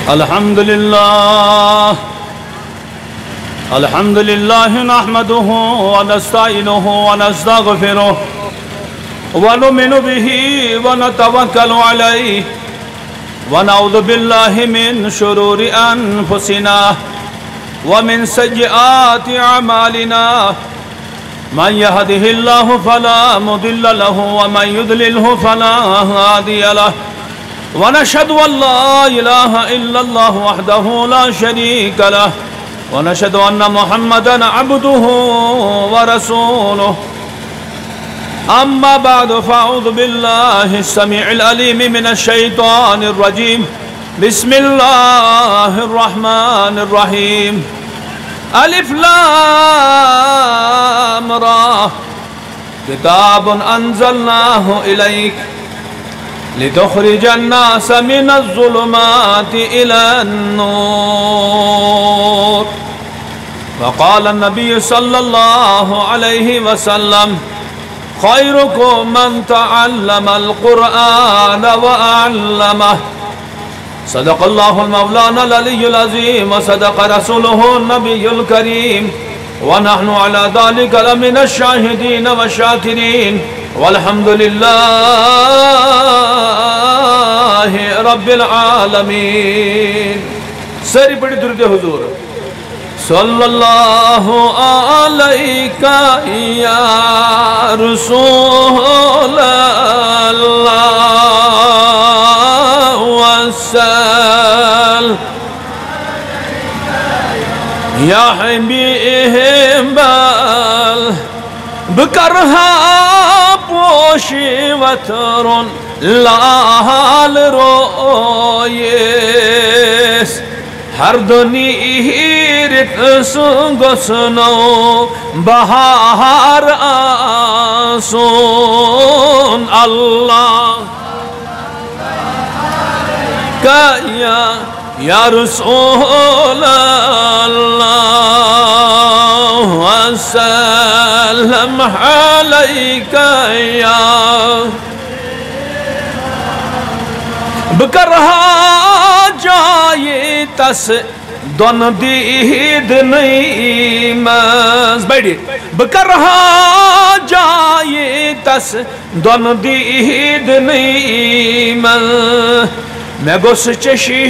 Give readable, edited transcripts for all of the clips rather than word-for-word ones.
الحمد لله نحمده ونستعينه ونستغفره ونؤمن به ونتوكل عليه ونعوذ بالله من شرور أنفسنا ومن سيئات أعمالنا من يهده الله فلا مضل له ومن يضلله فلا هادي له ونشهد أن لا إله إلا الله وحده لا شريك له ونشهد أن محمدًا عبده ورسوله أما بعد فأعوذ بالله السميع العليم من الشيطان الرجيم بسم الله الرحمن الرحيم ألف لام را كتاب أنزلناه إليك لتخرج الناس من الظلمات إلى النور وقال النبي صلى الله عليه وسلم خيركم من تعلم القرآن وأعلمه صدق الله المولانا العلي العظيم وصدق رسوله النبي الكريم ونحن على ذلك لمن الشاهدين والشاكرين والحمد لله رب العالمين. ساری بڑی درود حضور صلی اللہ علیکہ یا رسول اللہ وسلم یا حبیب بکرہا پوشی وطرن لال رویس ہر دنیرت سنگسنو بہار آسون اللہ یا رسول اللہ وسلم علیکہ یا بکرہا جائے تس دون دید نیمز بیٹھئے بکرہا جائے تس دون دید نیمز میں گوس چشی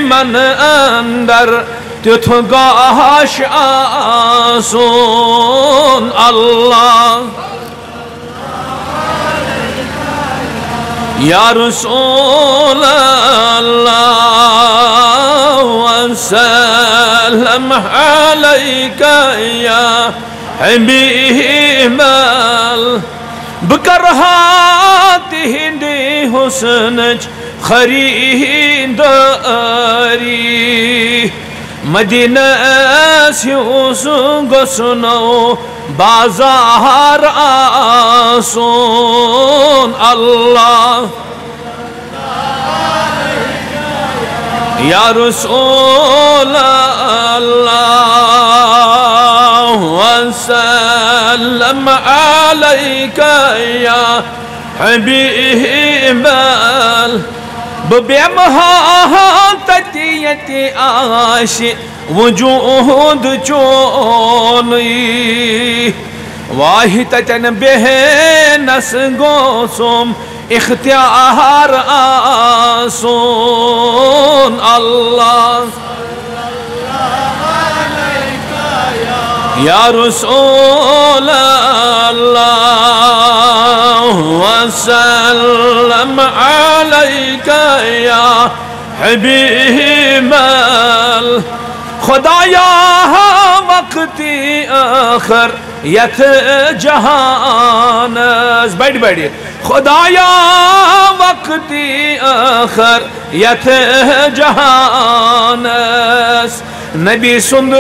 من اندر تیتھ گاش آسون اللہ یا رسول اللہ وسلم علیکہ یا حبیب بکرہا تہندی حسنچ خریداری مدینہ سیوس گسنو بازار آسون اللہ یا رسول اللہ وسلم علیکہ یا حبیب ببیمہا تتیتی آشی وجود چونی واہی تتن بہنس گوسم اختیار آسون اللہ یا رسول اللہ وسلم علیکہ یا حبیب خدایا وقتی آخر یت جہان بیٹھ بیٹھئے خدایا وقتی آخر یت جہان نبی سند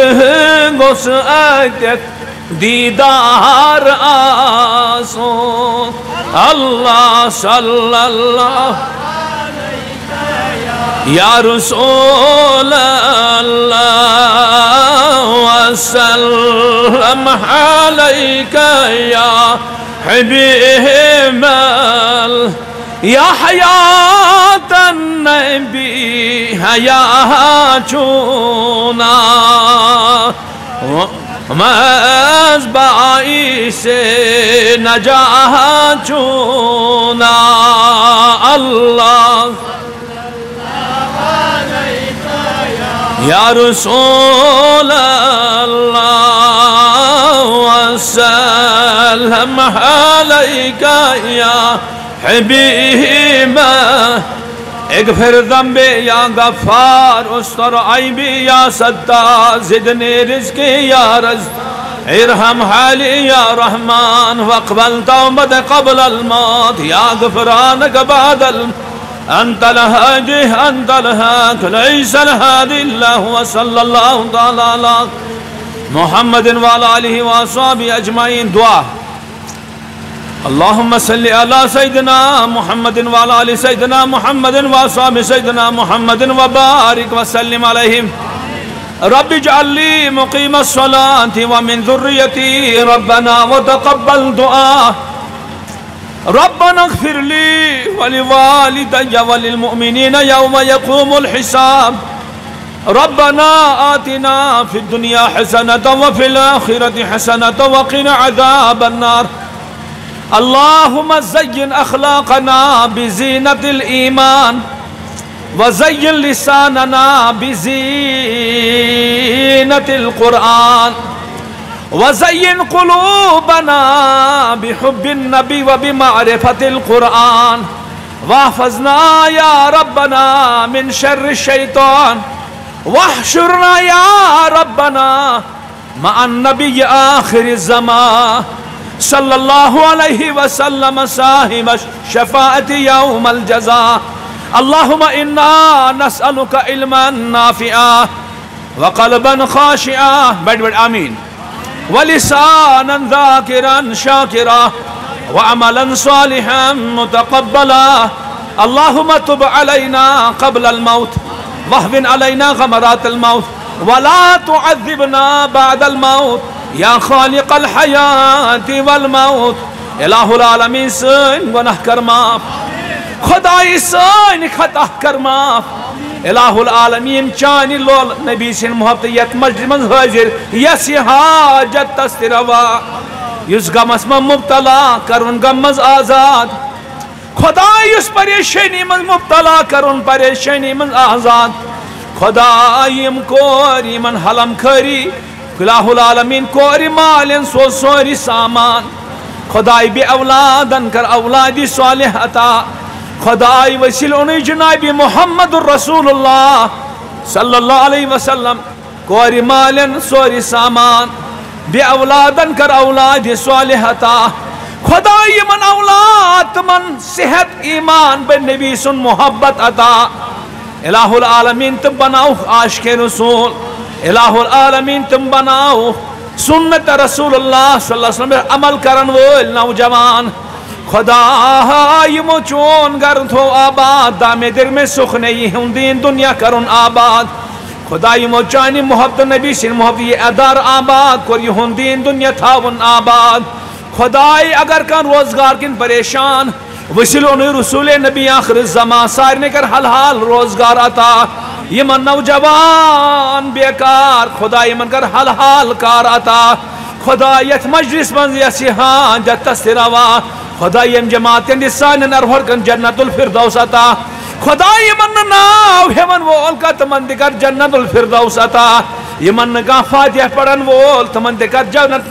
گوس آتیت دیدار آسون اللہ صلی اللہ یا رسول اللہ وسلم علیکہ یا حبیب یا حیات النبی حیا چونا مذبعی سے نجات چونا اللہ یا رسول اللہ وسلم علیکہ یا حبیب اغفر ذنبی یا غفار استر عیبی یا ستار زدنی رزقی یا رزق ارحم حالی یا رحمان واقبل توبت قبل الموت یا غفرانک بعد الموت انت الهادي انت الهاك ليس الهادي الا هو صلى الله تعالى على محمد وعلى اله واصحابه اجمعين دعاء اللهم صل على سيدنا محمد وعلى ال سيدنا محمد واصحاب سيدنا محمد وبارك وسلم عليهم رب اجعل لي مقيم الصلاة ومن ذريتي ربنا وتقبل دعاء ربنا اغفر لي ولوالدي وللمؤمنين يوم يقوم الحساب ربنا آتنا في الدنيا حسنة وفي الآخرة حسنة وقنا عذاب النار اللهم زين أخلاقنا بزينة الإيمان وزين لساننا بزينة القرآن وزين قلوبنا بحب النبي وبمعرفة القرآن واحفظنا يا ربنا من شر الشيطان واحشرنا يا ربنا مع النبي آخر الزمان صلى الله عليه وسلم صاحب الشفاعة يوم الجزاء اللهم إنا نسألك علما نافعا وقلبا خاشعا بڑ آمين ولسانا ذاكرا شاكرا وعملا صالحا متقبلا اللهم تب علينا قبل الموت واهون علينا غمرات الموت ولا تعذبنا بعد الموت يا خالق الحياة والموت الہ العالمین سن گناہ کر معاف خدای سن خطا کر معاف الہ العالمین چانی لول نبی سن محبت یت مجلس من حاضر یسی حاجت تست روا یس غمس من مبتلا کرن غمز آزاد خدای یس پریشانی من مبتلا کرن پریشانی من آزاد خدای یم کوری من حلم کھری الہ العالمین کوری مالن سو سوری سامان خدای بی اولادن کر اولادی صالح عطا خدای وسیل انہی جناب محمد الرسول اللہ صلی اللہ علیہ وسلم کوری مالن سوری سامان بی اولادن کر اولادی صالح عطا خدای من اولاد من صحت ایمان بن نبی سن محبت عطا الہ العالمین تم بناو عاشق رسول الہ العالمین تم بناو سنت رسول اللہ صلی اللہ علیہ وسلم عمل کرن وول نوجوان خدا یمو چون گرن تھو آباد دامے در میں سخنے ہوں دین دنیا کرن آباد خدا یمو چانی محبت نبی سن محبت یہ ادار آباد کر یہون دین دنیا تھاون آباد خدای اگر کن روزگار کن پریشان وسیلون رسول نبی آخر الزمان سارنے کر حل حال روزگار آتا یمن نوجوان بیکار خدا یمن کر حل حال کار آتا خدا یت مجلس من یسی حاجت تست روا خدا یم جماعت نسان نرہر کن جنت الفردوس آتا خدا یمن ناو ہمن وول کا تمن دکر جنت الفردوس آتا یمن کا فاتحہ پڑھن وول تمن دکر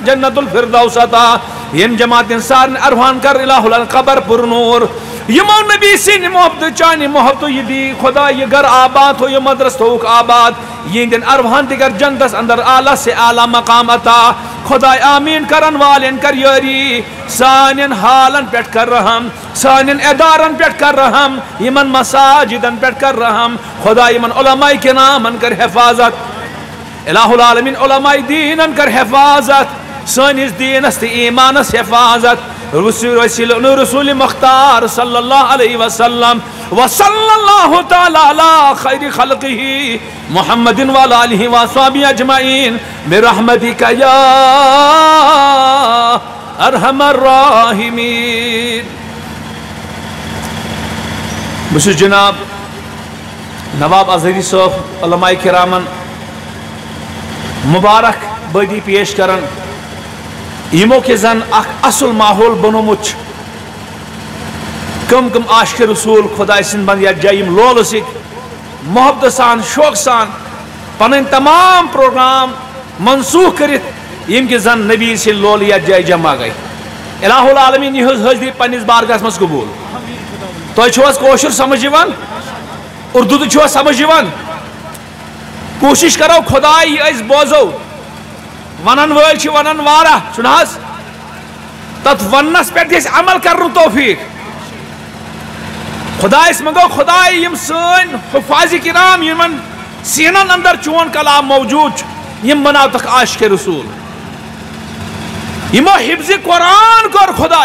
جنت الفردوس آتا یم جماعت انسان ارحان کر الہ القبر پر نور یمو نبی سن محبت چانی محبت یہ دی خدا یہ گھر آباد ہو یہ مدرس ہوک آباد یہ دن ارحان دیگر جنتس اندر اعلیٰ سے اعلیٰ مقام عطا خدا آمین کرن والن کر یاری سانین حالن پیٹ کر رحم سانین ادارن پیٹ کر رحم یمن مساجدن پیٹ کر رحم خدا یمن علماء کے نامن کر حفاظت الہ العالمین علماء دینن کر حفاظت سانیس دینس تی ایمانس حفاظت رسول مختار صلی اللہ علیہ وسلم وصلی اللہ تعالی علی خیر خلقہ محمد وعلی آلہ وصحبہ اجمعین برحمتک یا ارحم الراحمین بس جناب نواب ازہری صاحب علماء کرامن مبارک بدی پیش کرن یمو کے زن اخ اصل ماحول بنومت کم کم عاشق رسول خدا سن بند یا جائم لول سک محبت سان شوق سان پن تمام پروگرام منسوخ کرت یم کے زن نبی سے لول یا جائے جمع گئی الہ العالمین یہ حضری پنس بارگاہس مز قبول تہ کوشر سمجھ یوان اردو تہ سمجھ یوان کوشش کرو خدا یہ بوزو ونن ول ونن وارہ چھنہس تت ونس پہ گژھِ عمل کرن توفیق خدایس منگو خدا یم سن حفاظ کرام یمن سینن اندر چون کلام موجود یم بناوتک عاشق رسول یمو حفظ قرآن کر خدا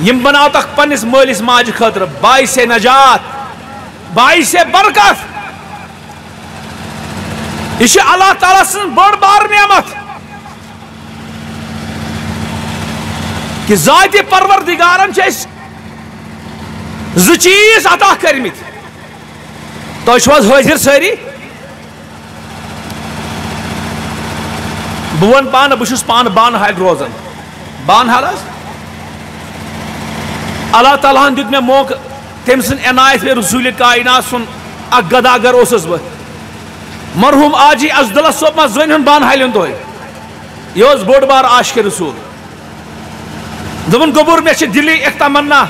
یم بناوتک پنس مالس ماج خاطر باعث نجات باعث برکت یہ اللہ تعالیٰ سن بڑ بار نعمت کہ ذات پروردگارن زٕ چیز عطا کرمت تُہۍ چھِو حظ حٲضِر سٲری بہٕ وَنہٕ پانہٕ بہٕ چھُس پانہٕ بانہٕ حال روزان بانہٕ حال حظ اللہ تعالیٰ ہن دیُت مےٚ موقعہٕ تٔمۍ سٕنٛدۍ عنایت مےٚ رسوٗلِ کائنات سُنٛد اکھ گداگر اوسُس بہٕ مرحوٗم آجی افضل صٲب ما زٲنۍ ہُن بانہٕ حالہِ ہُنٛد دۄہ یہِ اوس بوٚڑ بار عاشق رسوٗل دوٚپُن گوٚبُر مےٚ چھِ دِلی اِک تمنا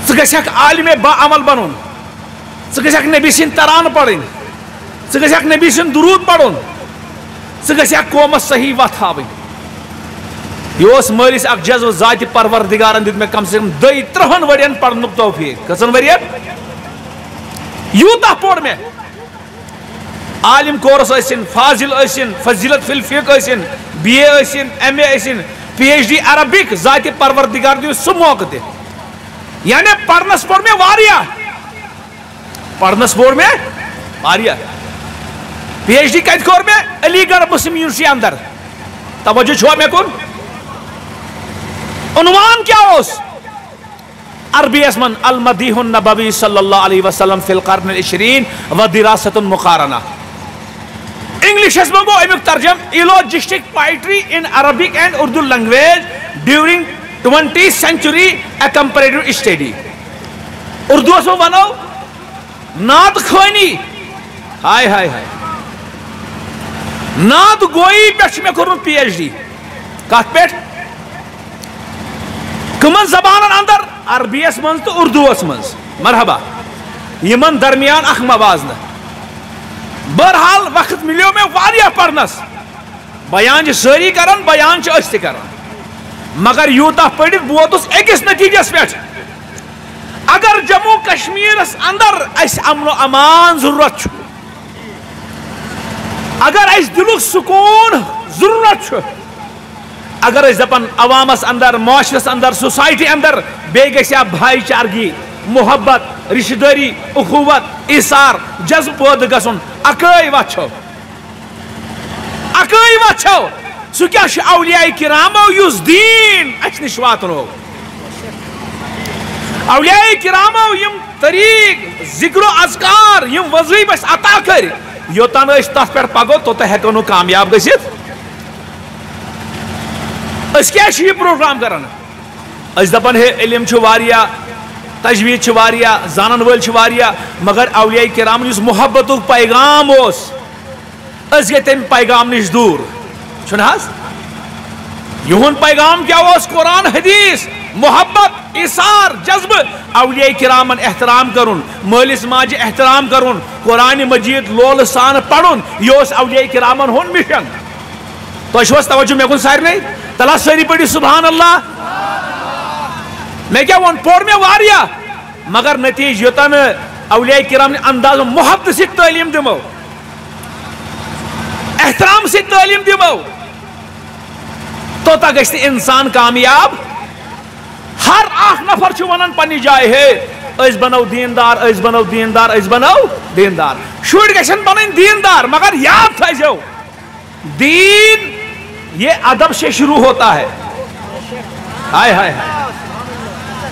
ژٕ گژھکھ عالمِ با عمل بنُن ژٕ گژھکھ نبی سٕنٛدۍ ترانہٕ پرٕنۍ ژٕ گژھکھ نبی سُنٛد درود پرُن ژٕ گژھکھ قومس صحیح وتھ ہاوٕنۍ یہ اوس مٲلِس اکھ جذبہٕ ذاتِ پروردگارن دیُت مےٚ کم سے کم 30 ؤرین پرنُک توفیق کٔژن ؤرین یوٗتاہ پوٚر مےٚ عالم کورس ٲسِن فاضل ٲسِن فضیلت فی الفقہ ٲسِن BA ٲسِن MA ٲسِن PhD عربک ذاتِ پروردگار دیُت سُہ موقعہٕ تہِ یعنی پرنس پوٚر مےٚ واریاہ پرنس پوٚر مےٚ واریاہ PhD کتہِ کوٚر مےٚ علی گڑھ مسلم یونیورسٹی اندر توجہ چھوا مےٚ کُن عنوان کیا اوس عربی اسمن المدیح النبوی صلی اللہ علیہ وسلم فی القرن العشرین و دراست مقارنہ انگلش اس میں گو امیک ترجم eulogistic poetry in Arabic and Urdu language during 20th century a comparative study Urdu اس میں بنو نعت خوانی ہائے ہائے ہائے نعت گوئی پیچھ میں کروں PhD کات پیٹھ کمن زبانن اندر عربی اس منز تو اردو اس منز مرحبا یمن درمیان اخ موازنہ بہرحال وقت ملیو میں واریاہ پرنس بیان چھ ساری کرن بیان چھ أسۍ تہِ کرن مگر یوتاہ پڑھت بہٕ ووتُس أکِس نتیجس پٮ۪ٹھ اگر جموں کشمیرس اندر اس امن و امان ضرورت چھُ اگر اس دلُک سکون ضرورت چھُ اگر اس دپن عوامس اندر معاشرس اندر سوسائٹی اندر بیٚیہِ گژھِ ہا بھائی چارگی محبت رشتہ داری اخوت ایثار جذب پٲدٕ گژھُن اکٲے وتھ چھو سُہ کیٛاہ چھُ اولیاء کرامو یُس دیٖن اَسہِ نِش واتنو اولیاء کرامو یم طریق ذکر و اذکار یم وظیف اَسہِ عطا کٔرۍ یوٚتن أسۍ تتھ پٮ۪ٹھ پکو توٚتام ہٮ۪کو نہٕ کامیاب گٔژھِتھ أسۍ کیٛازِ چھِ یہِ پروگرام کران أسۍ دپان ہے علم چھُ واریاہ تجویٖد چھِ واریاہ زانن وٲلۍ چھِ واریاہ مگر اولیاء کرامن یُس محبتُک پیغام اوس أسۍ گٔے تمہِ پیغام نِش دوٗر چھُنہٕ حظ یِہُنٛد پیغام کیٛاہ اوس قرآن حدیث محبت ایثار جذبہٕ اولیاء کرامن احترام کرُن مٲلِس ماجہِ احترام کرُن قرآنِ مجیٖد لولہٕ سان پرُن یہِ اوس اولیاء کرامن ہُنٛد مِشن تۄہہِ چھُو حظ توجہ مےٚ کُن سارنٕے تلا سٲری پٔرِو سبحان اللہ مےٚ کیٛاہ ووٚن پوٚر مےٚ واریاہ مگر نتیٖجہٕ یوٚتام نہٕ اولیاء کرام انداز محبت سۭتۍ تعلیٖم دِمو احترام سۭتۍ تعلیٖم دِمو توٚتاہ گژھِ نہٕ اِنسان کامیاب ہر اکھ نفر چھُ ونان پننہِ جایہِ ہے أسۍ بنو دیندار أسۍ بنو دیندار أسۍ بنو دیندار شُرۍ گژھن بنٕنۍ دیندار مگر یاد تھٲیزیو دین یہ ادب سے شروع ہوتا ہے ہائے ہائے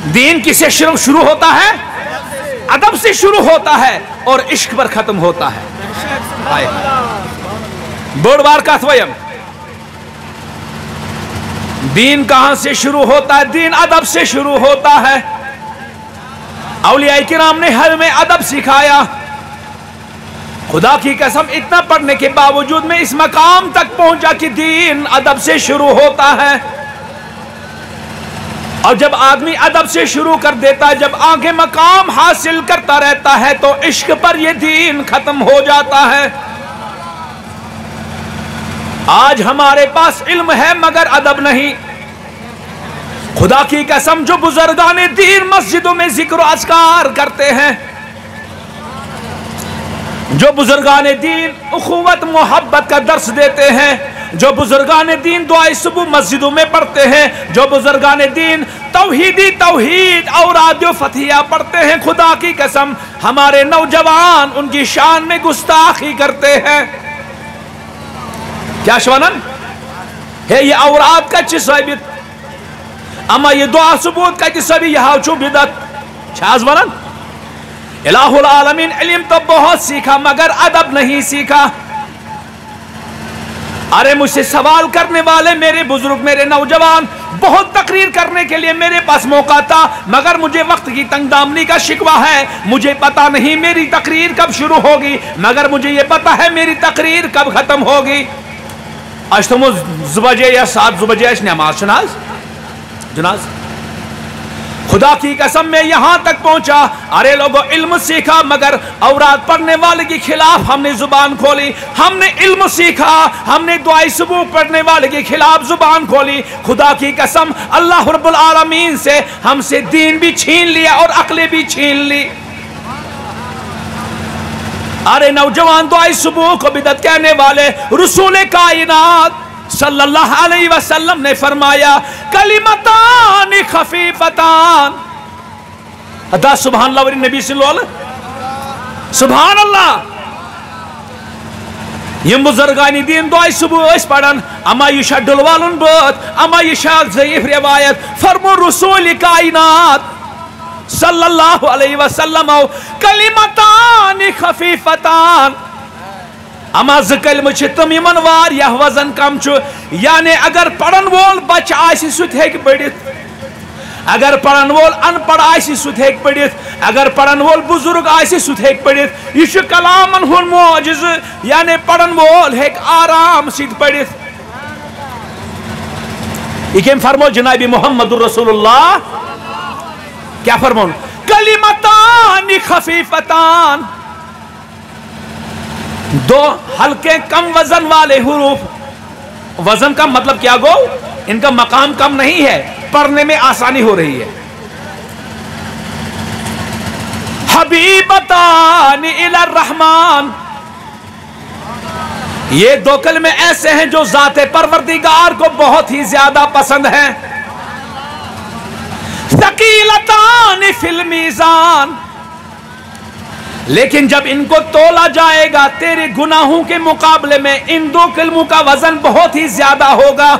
دین کسے شروع ہوتا ہے؟ ادب سے شروع ہوتا ہے اور عشق پر ختم ہوتا ہے. بڑ بار کت ویم دین کہاں سے شروع ہوتا ہے؟ دین ادب سے شروع ہوتا ہے. اولیاء کرام نے ہمیں ادب سکھایا. خدا کی قسم اتنا پڑھنے کے باوجود میں اس مقام تک پہنچا کہ دین ادب سے شروع ہوتا ہے. اور جب آدمی ادب سے شروع کر دیتا ہے، جب آگے مقام حاصل کرتا رہتا ہے تو عشق پر یہ دین ختم ہو جاتا ہے. آج ہمارے پاس علم ہے مگر ادب نہیں. خدا کی قسم جو بزرگان دین مسجدوں میں ذکر و اذکار کرتے ہیں، جو بزرگان دین اخوت محبت کا درس دیتے ہیں، جو بزرگان دین دعائے صبح مسجدوں میں پڑھتے ہیں، جو بزرگان دین توحید اوراد و فتحیہ پڑھتے ہیں، خدا کی قسم ہمارے نوجوان ان کی شان میں گستاخی کرتے ہیں. کیا شوانن ہے یہ اوراد کا چسابت اما یہ دعا ثبوت کا چسابی یہ چھو بدت چھاز ونن. الہ العالمین علم تو بہت سیکھا مگر ادب نہیں سیکھا. ارے مجھ سے سوال کرنے والے میرے بزرگ، میرے نوجوان، بہت تقریر کرنے کے لیے میرے پاس موقع تھا مگر مجھے وقت کی تنگ دامنی کا شکوہ ہے. مجھے پتا نہیں میری تقریر کب شروع ہوگی مگر مجھے یہ پتا ہے میری تقریر کب ختم ہوگی. آج تو 2 بجے یا 7 بجے نماز جناز. خدا کی قسم میں یہاں تک پہنچا. ارے لوگوں علم سیکھا مگر اوراد پڑھنے والے کے خلاف ہم نے زبان کھولی. ہم نے علم سیکھا، ہم نے دعائے صبح پڑھنے والے کے خلاف زبان کھولی. خدا کی قسم اللہ رب العالمین سے ہم سے دین بھی چھین لیا اور عقلیں بھی چھین لی. ارے نوجوان دعائے صبح کو بدعت کہنے والے، رسول کائنات صلی اللہ علیہ وسلم نے فرمایا کلمتان خفیفتان. ادا سبحان اللہ وری نبی صلی اللہ علیہ سبحان اللہ. یم بزرگانی دین دعائے صبح اس پڑھن اما یہ شاہ ڈلوالن بات، اما یہ شاہ ضعیف روایت. فرمو رسول کائنات صلی اللہ علیہ وسلم کلمتان خفیفتان. اما ز کلمہ چھ تم یمن واریاہ وزن کم چھ. یعنی اگر پڑھن وول بچہ آسی سہ ہیکہ پڑھت، اگر پڑھن وول ان پڑھ آسی سہ ہیکہ پڑھت، اگر پڑھن وول بزرگ آسی سہ ہیکہ پڑھت. یہ چھ کلامن ہن معجز، یعنی پڑھن وول ہیکہ آرام سۭتۍ پڑھت. یہ کم فرمو جناب محمد رسول اللہ کیا فرمون کلمتان خفیفتان. 2 ہلکے کم وزن والے حروف. وزن کا مطلب کیا گو؟ ان کا مقام کم نہیں ہے، پڑھنے میں آسانی ہو رہی ہے. حبیبتان الی الرحمن. یہ 2 کلمے ایسے ہیں جو ذات پروردگار کو بہت ہی زیادہ پسند ہیں. ثقیلتان فی المیزان. لیکن جب ان کو تولا جائے گا تیرے گناہوں کے مقابلے میں ان 2 کلموں کا وزن بہت ہی زیادہ ہوگا.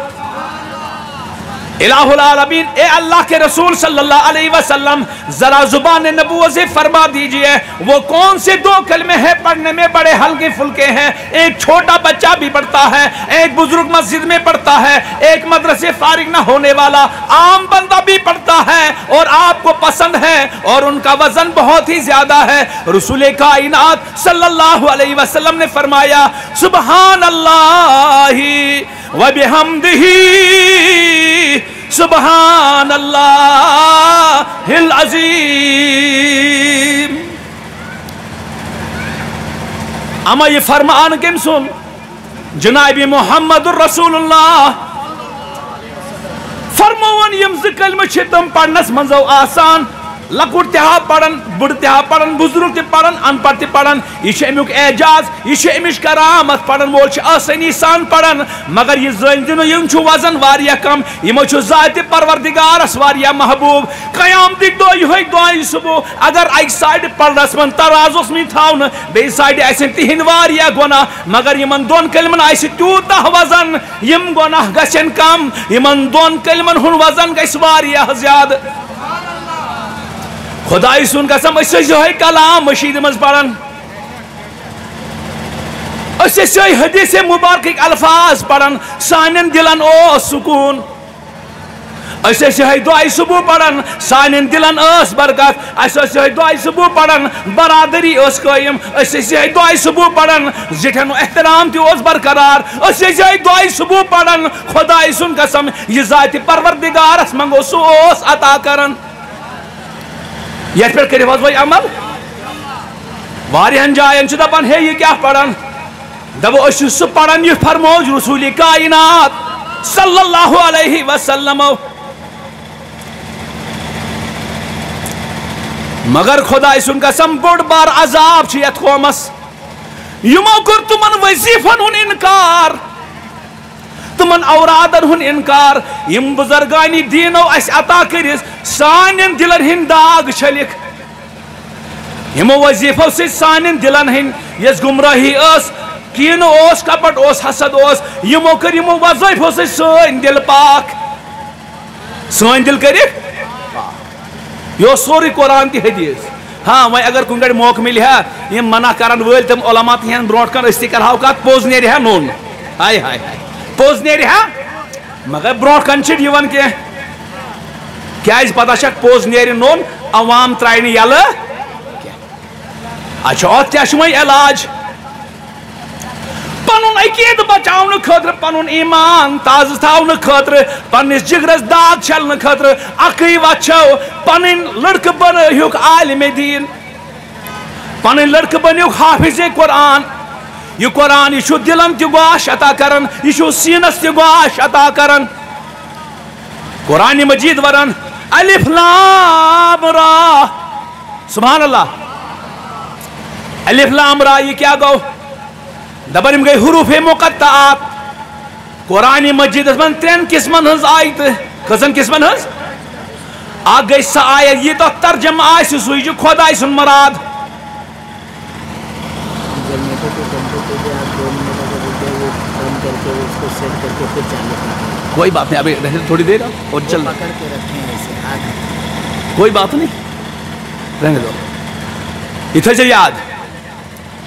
الہ العالمین اے اللہ کے رسول صلی اللہ علیہ وسلم ذرا زبان نبوت سے فرما دیجئے وہ کون سے 2 کلمے ہیں پڑھنے میں بڑے ہلکے پھلکے ہیں. ایک چھوٹا بچہ بھی پڑھتا ہے، ایک بزرگ مسجد میں پڑھتا ہے، ایک مدرسے فارغ نہ ہونے والا عام بندہ بھی پڑھتا ہے اور آپ کو پسند ہے اور ان کا وزن بہت ہی زیادہ ہے. رسول کائنات صلی اللہ علیہ وسلم نے فرمایا سبحان اللہ وبحمدہ سبحان اللہ العظیم. اما یہ فرمان کم سن جناب محمد الرسول اللہ فرمون یم 2 کلمہ چھ تم پڑھنس منزو آسان. لکوٹ تہا پڑھن، بڑ تہا پڑھن، بزرگ تہ پڑھن، ان پڑھ تہ پڑھن. یہ امیک اعجاز، یہ امچ کرامت. پڑھن وول آسانی سان پڑھن مگر یہ زن دن یم وزن واریاہ کم. یمو ذات پروردگارس واریاہ محبوب. قیامتک دو یہ دعائے صبح اگر اک سائڈ پڑھنس من ترازوس میں تھاون بیٚیہِ سائڈ آسن تہند واریاہ گناہ مگر یمن 2 کلمن آسہِ تیوتاہ وزن یم گناہ گژھن کم. یمن 2 کلمن ہن وزن گژھِ واریاہ زیادہ. खुदाई सुन कसम है कलाम मशीद मज पढ़न हदीस मुबारक अल्फाज पढ़न सान दिलन ओ सुकून दुआ सुबह पढ़न सान दिलन बरकत दुआ सुबह पढ़न बरादरी कायम दुआ सुबह पढ़न जिठन एहतराम तोस बरकरार दुआ सुबह पढ़न खुदाई सुन कसम यह जाति परवरदिगारस मंगो सोस अता करन ये पे करो भाई अमल वारियन जायन दपान हे यह क्या पढ़न दपो सह पढ़न यह फरमोज रसूल कायनात सल्लल्लाहु अलैहि वसल्लम मगर खुदा सुन कसम बोड़ बार अजाब यथ कौमस यमो कर तुमन वजीफन हुन इनकार तुमन औरादन हुन इनकार यम बुजुर्गानी दीनो अस अता कर सान दिलन हिंद दाग छलिक यमो वजीफो से सान दिलन हिंद यस गुमराही कीन कपट हसद यमो कर यमो वजीफो से सन दिल पाक सन दिल कर यो सोरी कुरान ती हदीस हाँ वह अगर कुन गड़ मौक मिल है मना करन वल तम उलमा तहन ब्रोट कर अस्ति करहाव कत पोज नेर है नोन हाय हाय हाय पोज नेर है मगर ब्रोट कन छ दिवन के क्या पता छक पोज नेर नोन अवाम त्राइन यल अच्छा अत क्या छ इलाज पनुन अकीद बचावन खतर पनुन ईमान ताज थावन खतर पन्निस जिगरस दाग छलन खतर अकई वछो पनिन लड़क बनहुक आलिम दीन पनिन लड़क बनहुक हाफिज कुरान यह दिलन त गोश अता करन यह सीनस त गोश अता करन कुरान मजीद वरन अलिफ लाम रा सुभान अल्लाह अलिफ लाम रा ये क्या गो दबन गई हुरूफ मुक़त्तआत कुरान मजीद मन 3 किस्मन हज आयत कजन किस्मन हज आ गई स आयत ये तो तर्जम आस सुई जो खुदा सुन मराद कोई बात नहीं अभी थोड़ी देर और चल कोई बात नहीं रहने दो इधर से याद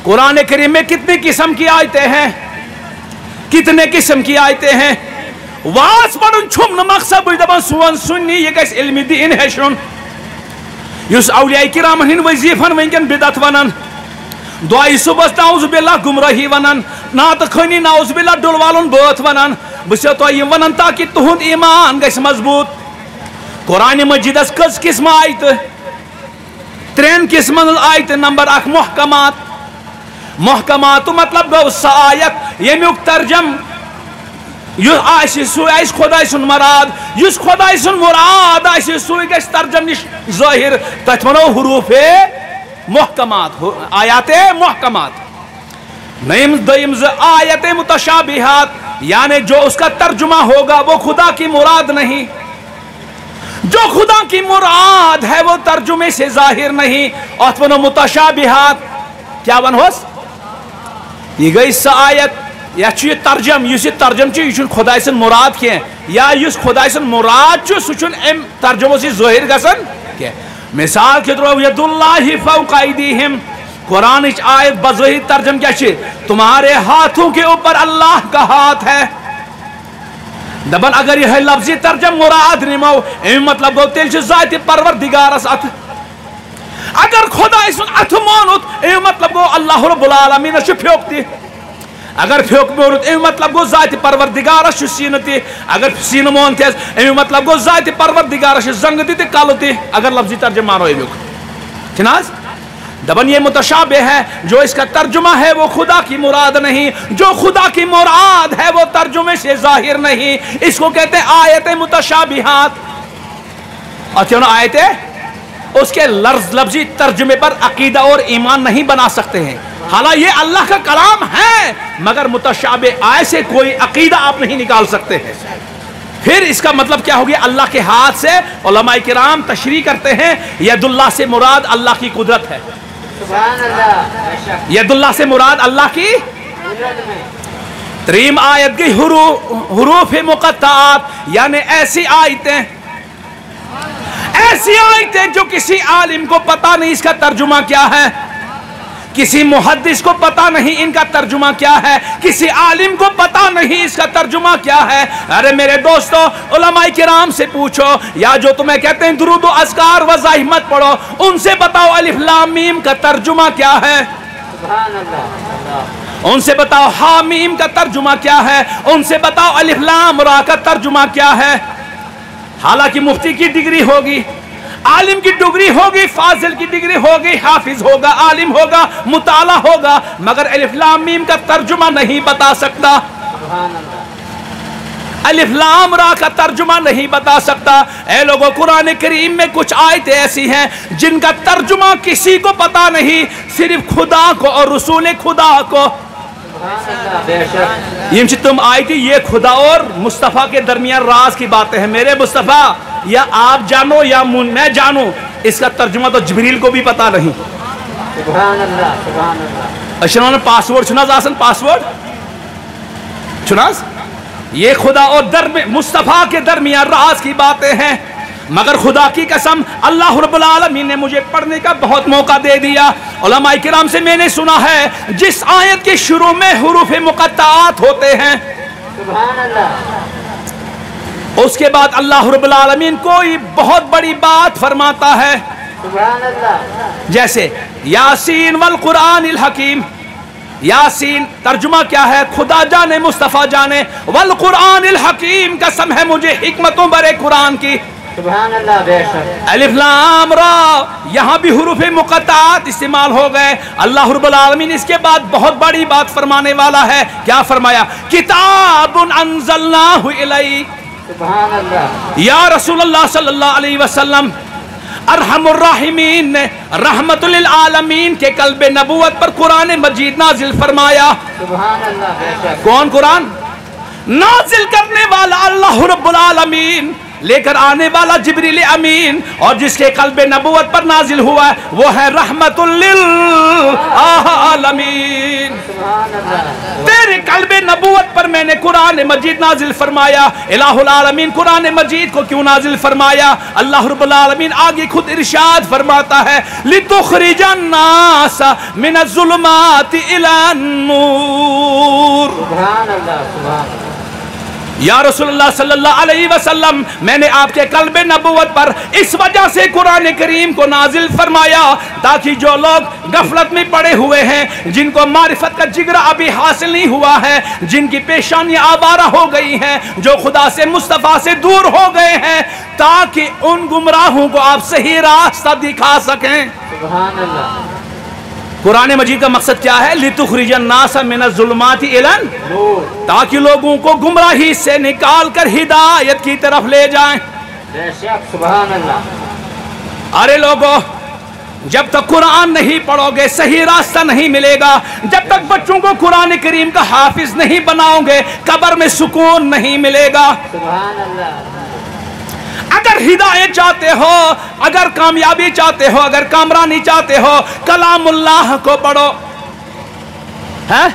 कुरान करीम में कितनी किस्म की आयतें हैं कितने किस्म की आयतें हैं वास पढ़न छुम न मकसद दपान सोन सुन्नी ये गस इल्म दीन हेशन युस औलिया किराम हिन वजीफन वंकन बिदत वनन दुआ सुबह नाउज बिल्लाह गुमराही वनन ना तो खनी नाउज बिल्लाह डुलवालन बात वनन बस तो यम वनन ताकि तुहुंद ईमान गस मजबूत कुरान मजीदस कस किस्म आयत 3 किस्मन आयत नंबर 1 मुहकमात मतलब गो स आयत यमुक तर्जम यह खुदा सुन मराद युस खुदा सुन मुराद सह गस तर्जम निश जाहिर तथ वनो हुरूफे मुहकमात आयाते मुहकमात नईम दईम आयते मुतशाबिहात यानी जो उसका तर्जुमा होगा वो खुदा की मुराद नहीं जो खुदा की मुराद है वो तर्जुमे से जाहिर नहीं अथ वनो मुतशाबिहात क्या वन होस यह गई स आयत या तर्जम यह तर्जम यह खुदा सन मुराद क्या या यह खुदा सन मुराद सह तर्जमो से जाहिर गसन क्या मिसाल के तौर यदुल्लाहि फौक अयदीहिम कुरान आयत बज़ाहिर तर्जम क्या तुम्हारे हाथों के ऊपर अल्लाह का हाथ है दबन अगर यह लफ्जी तर्जम मुराद निमो मतलब गो तेल जाति परवरदिगारस अथ अगर खुदा अथ मोनुत मतलब गो अल्लाह रब्बुल आलमीन फ्योक ति अगर फ्योक मोनुत मतलब गो जाति परवरदिगारस सीन ति अगर सीन मोन थे मतलब गो जाति परवरदिगारस जंग ति कल ति अगर लफ्जी तर्जम मानो अमुक दबन ये मुतशाबे है जो इसका तर्जुमा है वो खुदा की मुराद नहीं जो खुदा की मुराद है वो तर्जुमे से जाहिर नहीं इसको कहते हैं आयतें मुतशाबिहात और आयतें उसके लफ्जी तर्जुमे पर अकीदा और ईमान नहीं बना सकते हैं हालांकि ये अल्लाह का कलाम है मगर मुतशाबे आय से कोई अकीदा आप नहीं निकाल सकते हैं फिर इसका मतलब क्या हो गया अल्लाह के हाथ से उलमाए किराम तशरीह करते हैं यदुल्लाह से मुराद अल्लाह की कुदरत है यदुल्लाह से मुराद अल्लाह की तरीम आयत की हुरूफ मुक़त्तआत यानी ऐसी आयतें ऐसी आयतें जो किसी आलिम को पता नहीं इसका तर्जुमा क्या है, किसी मुहद्दिस को पता नहीं इनका तर्जुमा क्या है, किसी आलिम को पता नहीं इसका तर्जुमा क्या है। अरे मेरे दोस्तों, उलमाए किराम से पूछो, या जो तुम्हें कहते हैं दुरूद व अज़कार वज़ाइफ मत पढ़ो, उनसे बताओ अलिफ लाम मीम का तर्जुमा क्या है। उनसे बताओ हामीम का तर्जुमा क्या है, उनसे बताओ अलिफ लाम रा का तर्जुमा क्या है। हालांकि मुफ्ती की डिग्री होगी, आलिम की डिग्री होगी, फाजिल की डिग्री होगी, हाफिज होगा, आलिम होगा, मुताला होगा, मगर अलिफ लाम मीम का तर्जुमा नहीं बता सकता, अलिफ लाम रा का तर्जुमा नहीं बता सकता। ऐ लोगों, कुरान करीम में कुछ आयतें ऐसी हैं जिनका तर्जुमा किसी को पता नहीं, सिर्फ खुदा को और रसूल खुदा को। ये तुम आई थी, ये खुदा और मुस्तफ़ा के दरमियान राज की बातें हैं। मेरे मुस्तफ़ा, या आप जानो या मैं जानूं, इसका तर्जुमा तो जिब्रील को भी पता नहीं। अच्छा, पासवर्ड सुना आसन, पासवर्ड सुना। ये खुदा और मुस्तफ़ा के दरमियान राज की बातें हैं, मगर खुदा की कसम अल्लाह रब्बुल आलमीन ने मुझे पढ़ने का बहुत मौका दे दिया। उलमाए किराम से मैंने सुना है, जिस आयत के शुरू में हुरूफ मुक़त्ताआत होते हैं, उसके बाद अल्लाह रब्बुल आलमीन कोई बहुत बड़ी बात फरमाता है। जैसे यासीन वल कुरानिल हकीम, यासीन तर्जुमा क्या है, खुदा जाने मुस्तफ़ा जाने, वल कुरानिल हकीम कसम है मुझे हिकमतों भरे कुरान की। अलिफ लाम रा, यहाँ भी हुरूफ मुक़त्ताआत इस्तेमाल हो गए। अल्लाह रब्बुल आलमीन इसके बाद बहुत बड़ी बात फरमाने वाला है। क्या फरमाया? किताबुन अंज़लनाहु इलैक, या रसूलुल्लाह सल्लल्लाहु अलैहि वसल्लम, अरहमुर राहिमीन ने रहमतुल लिल आलमीन के कल्बे नबूवत पर कुरान मजीद नाजिल फरमाया। कौन कुरान नाजिल करने वाला? अल्लाह रब्बुल आलमीन। लेकर आने वाला जिब्रील अमीन, और जिसके कल्बे नबूवत पर नाजिल हुआ है वो है रहमतुल लिल आलमीन। तेरे कल्बे नबूवत पर मैंने कुरान मजीद नाजिल फरमाया। इलाहुल आलमीन कुरान मजीद को क्यों नाजिल फरमाया? अल्लाह रब्बुल आलमीन आगे खुद इरशाद फरमाता है, लितुखरिजन नास मिनज़्ज़ुलुमाति इलन नूर। या रसूलुल्लाह सल्लल्लाहु अलैहि वसल्लम, मैंने आपके कल्बे नबूवत पर इस वजह से कुरान करीम को नाजिल फरमाया ताकि जो लोग गफलत में पड़े हुए हैं, जिनको मारिफत का जिगरा अभी हासिल नहीं हुआ है, जिनकी पेशानियां आवारा हो गई हैं, जो खुदा से मुस्तफ़ा से दूर हो गए हैं, ताकि उन गुमराहों को आप सही रास्ता दिखा सकें। सुभान अल्लाह। कुरान मजीद का मकसद क्या है? लितुखरिजन नास मिनज़्ज़ुलुमाति इलन नूर, ताकि लोगों को गुमराही से निकाल कर हिदायत की तरफ ले जाएं। सुभान अल्लाह। अरे लोगों, जब तक कुरान नहीं पढ़ोगे सही रास्ता नहीं मिलेगा। जब तक बच्चों को कुरान करीम का हाफिज नहीं बनाओगे, कब्र में सुकून नहीं मिलेगा। सुभान अल्लाह। अगर हिदायत चाहते हो, अगर कामयाबी चाहते हो, अगर कामरानी चाहते हो, कलामुल्लाह को पढ़ो। है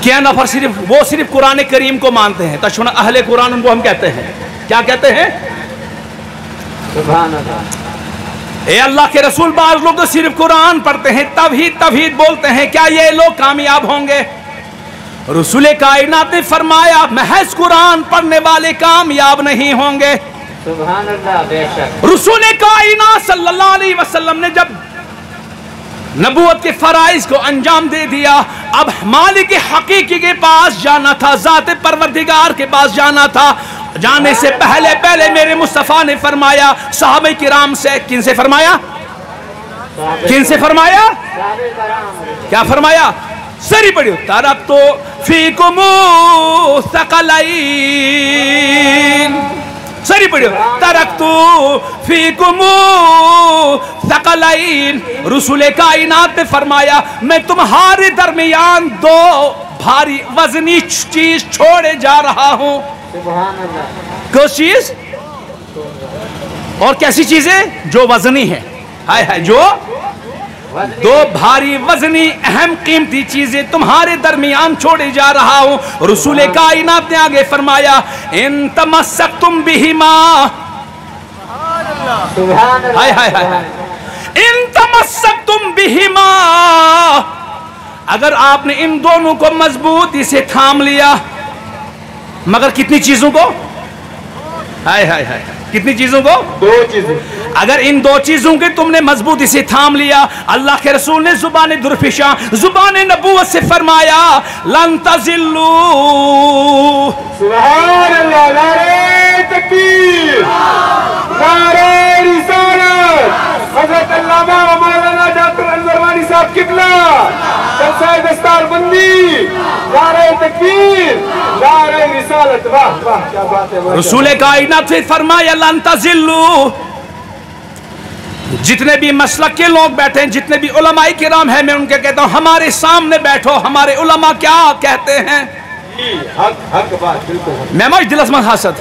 क्या नफर सिर्फ कुरान करीम को मानते हैं, तशुना अहले कुरान उनको हम कहते हैं, क्या कहते हैं? सुभान अल्लाह। ए अल्लाह के रसूल, बाज़ लोग तो सिर्फ कुरान पढ़ते हैं, तवहीद बोलते हैं, क्या ये लोग कामयाब होंगे? रसूल कायनात ने फरमाया, महज कुरान पढ़ने वाले कामयाब नहीं होंगे। सुभान अल्लाह। बेशक रसूल कायनात सल्लल्लाहु अलैहि वसल्लम ने जब नबूवत के फराइज को अंजाम दे दिया, अब मालिक हकीकी के पास जाना था, ज़ात परवरदिगार के पास जाना था। जाने से पहले मेरे मुस्तफ़ा ने फरमाया सहाबे किराम से, किन से फरमाया? किन से फरमाया? क्या फरमाया? सरी पढ़ियो, तरक्तु फीकुमु सकलैन। सरी पढ़ियो, तरक्तु फीकुमु सकलैन। रसूल कायनात ने फरमाया, मैं तुम्हारे दरमियान दो भारी वजनी चीज छोड़े जा रहा हूं। किस चीज? और कैसी चीजें? जो वजनी है। हाय हाय, जो दो भारी वजनी अहम कीमती चीजें तुम्हारे दरमियान छोड़े जा रहा हूं। रसूल कायनात ने आगे फरमाया, इन तमस्सकतुम बिहिमा, हाय हाय हाय। इन तमस्सकतुम बिहिमा, अगर आपने इन दोनों को मजबूती से थाम लिया, मगर कितनी चीजों को? हाय हाय हाय, कितनी चीजों को? दो चीजें। अगर इन दो चीजों के तुमने मजबूती से थाम लिया, अल्लाह के रसूल ने जुबान दुरफिशा जुबान नबूवत से फरमाया लन तज़िल्लू। सुभान अल्लाह, नारे तकबीर, नारे रिसालत। हज़रत अल्लामा मौलाना डॉक्टर अनवर वानी साहब किबला, जलसा दस्तार बंदी, नारे तकबीर, नारे रिसालत। वाह वाह, क्या बात है। रसूल कायनात से फरमाया लन तज़िल्लू। जितने भी मसलक के लोग बैठे हैं, जितने भी उलमाए किराम हैं, मैं उनके कहता हूं हमारे सामने बैठो, हमारे उलमा क्या कहते हैं। हक हक बात, बिल्कुल। मैं मज दिलस मन हसद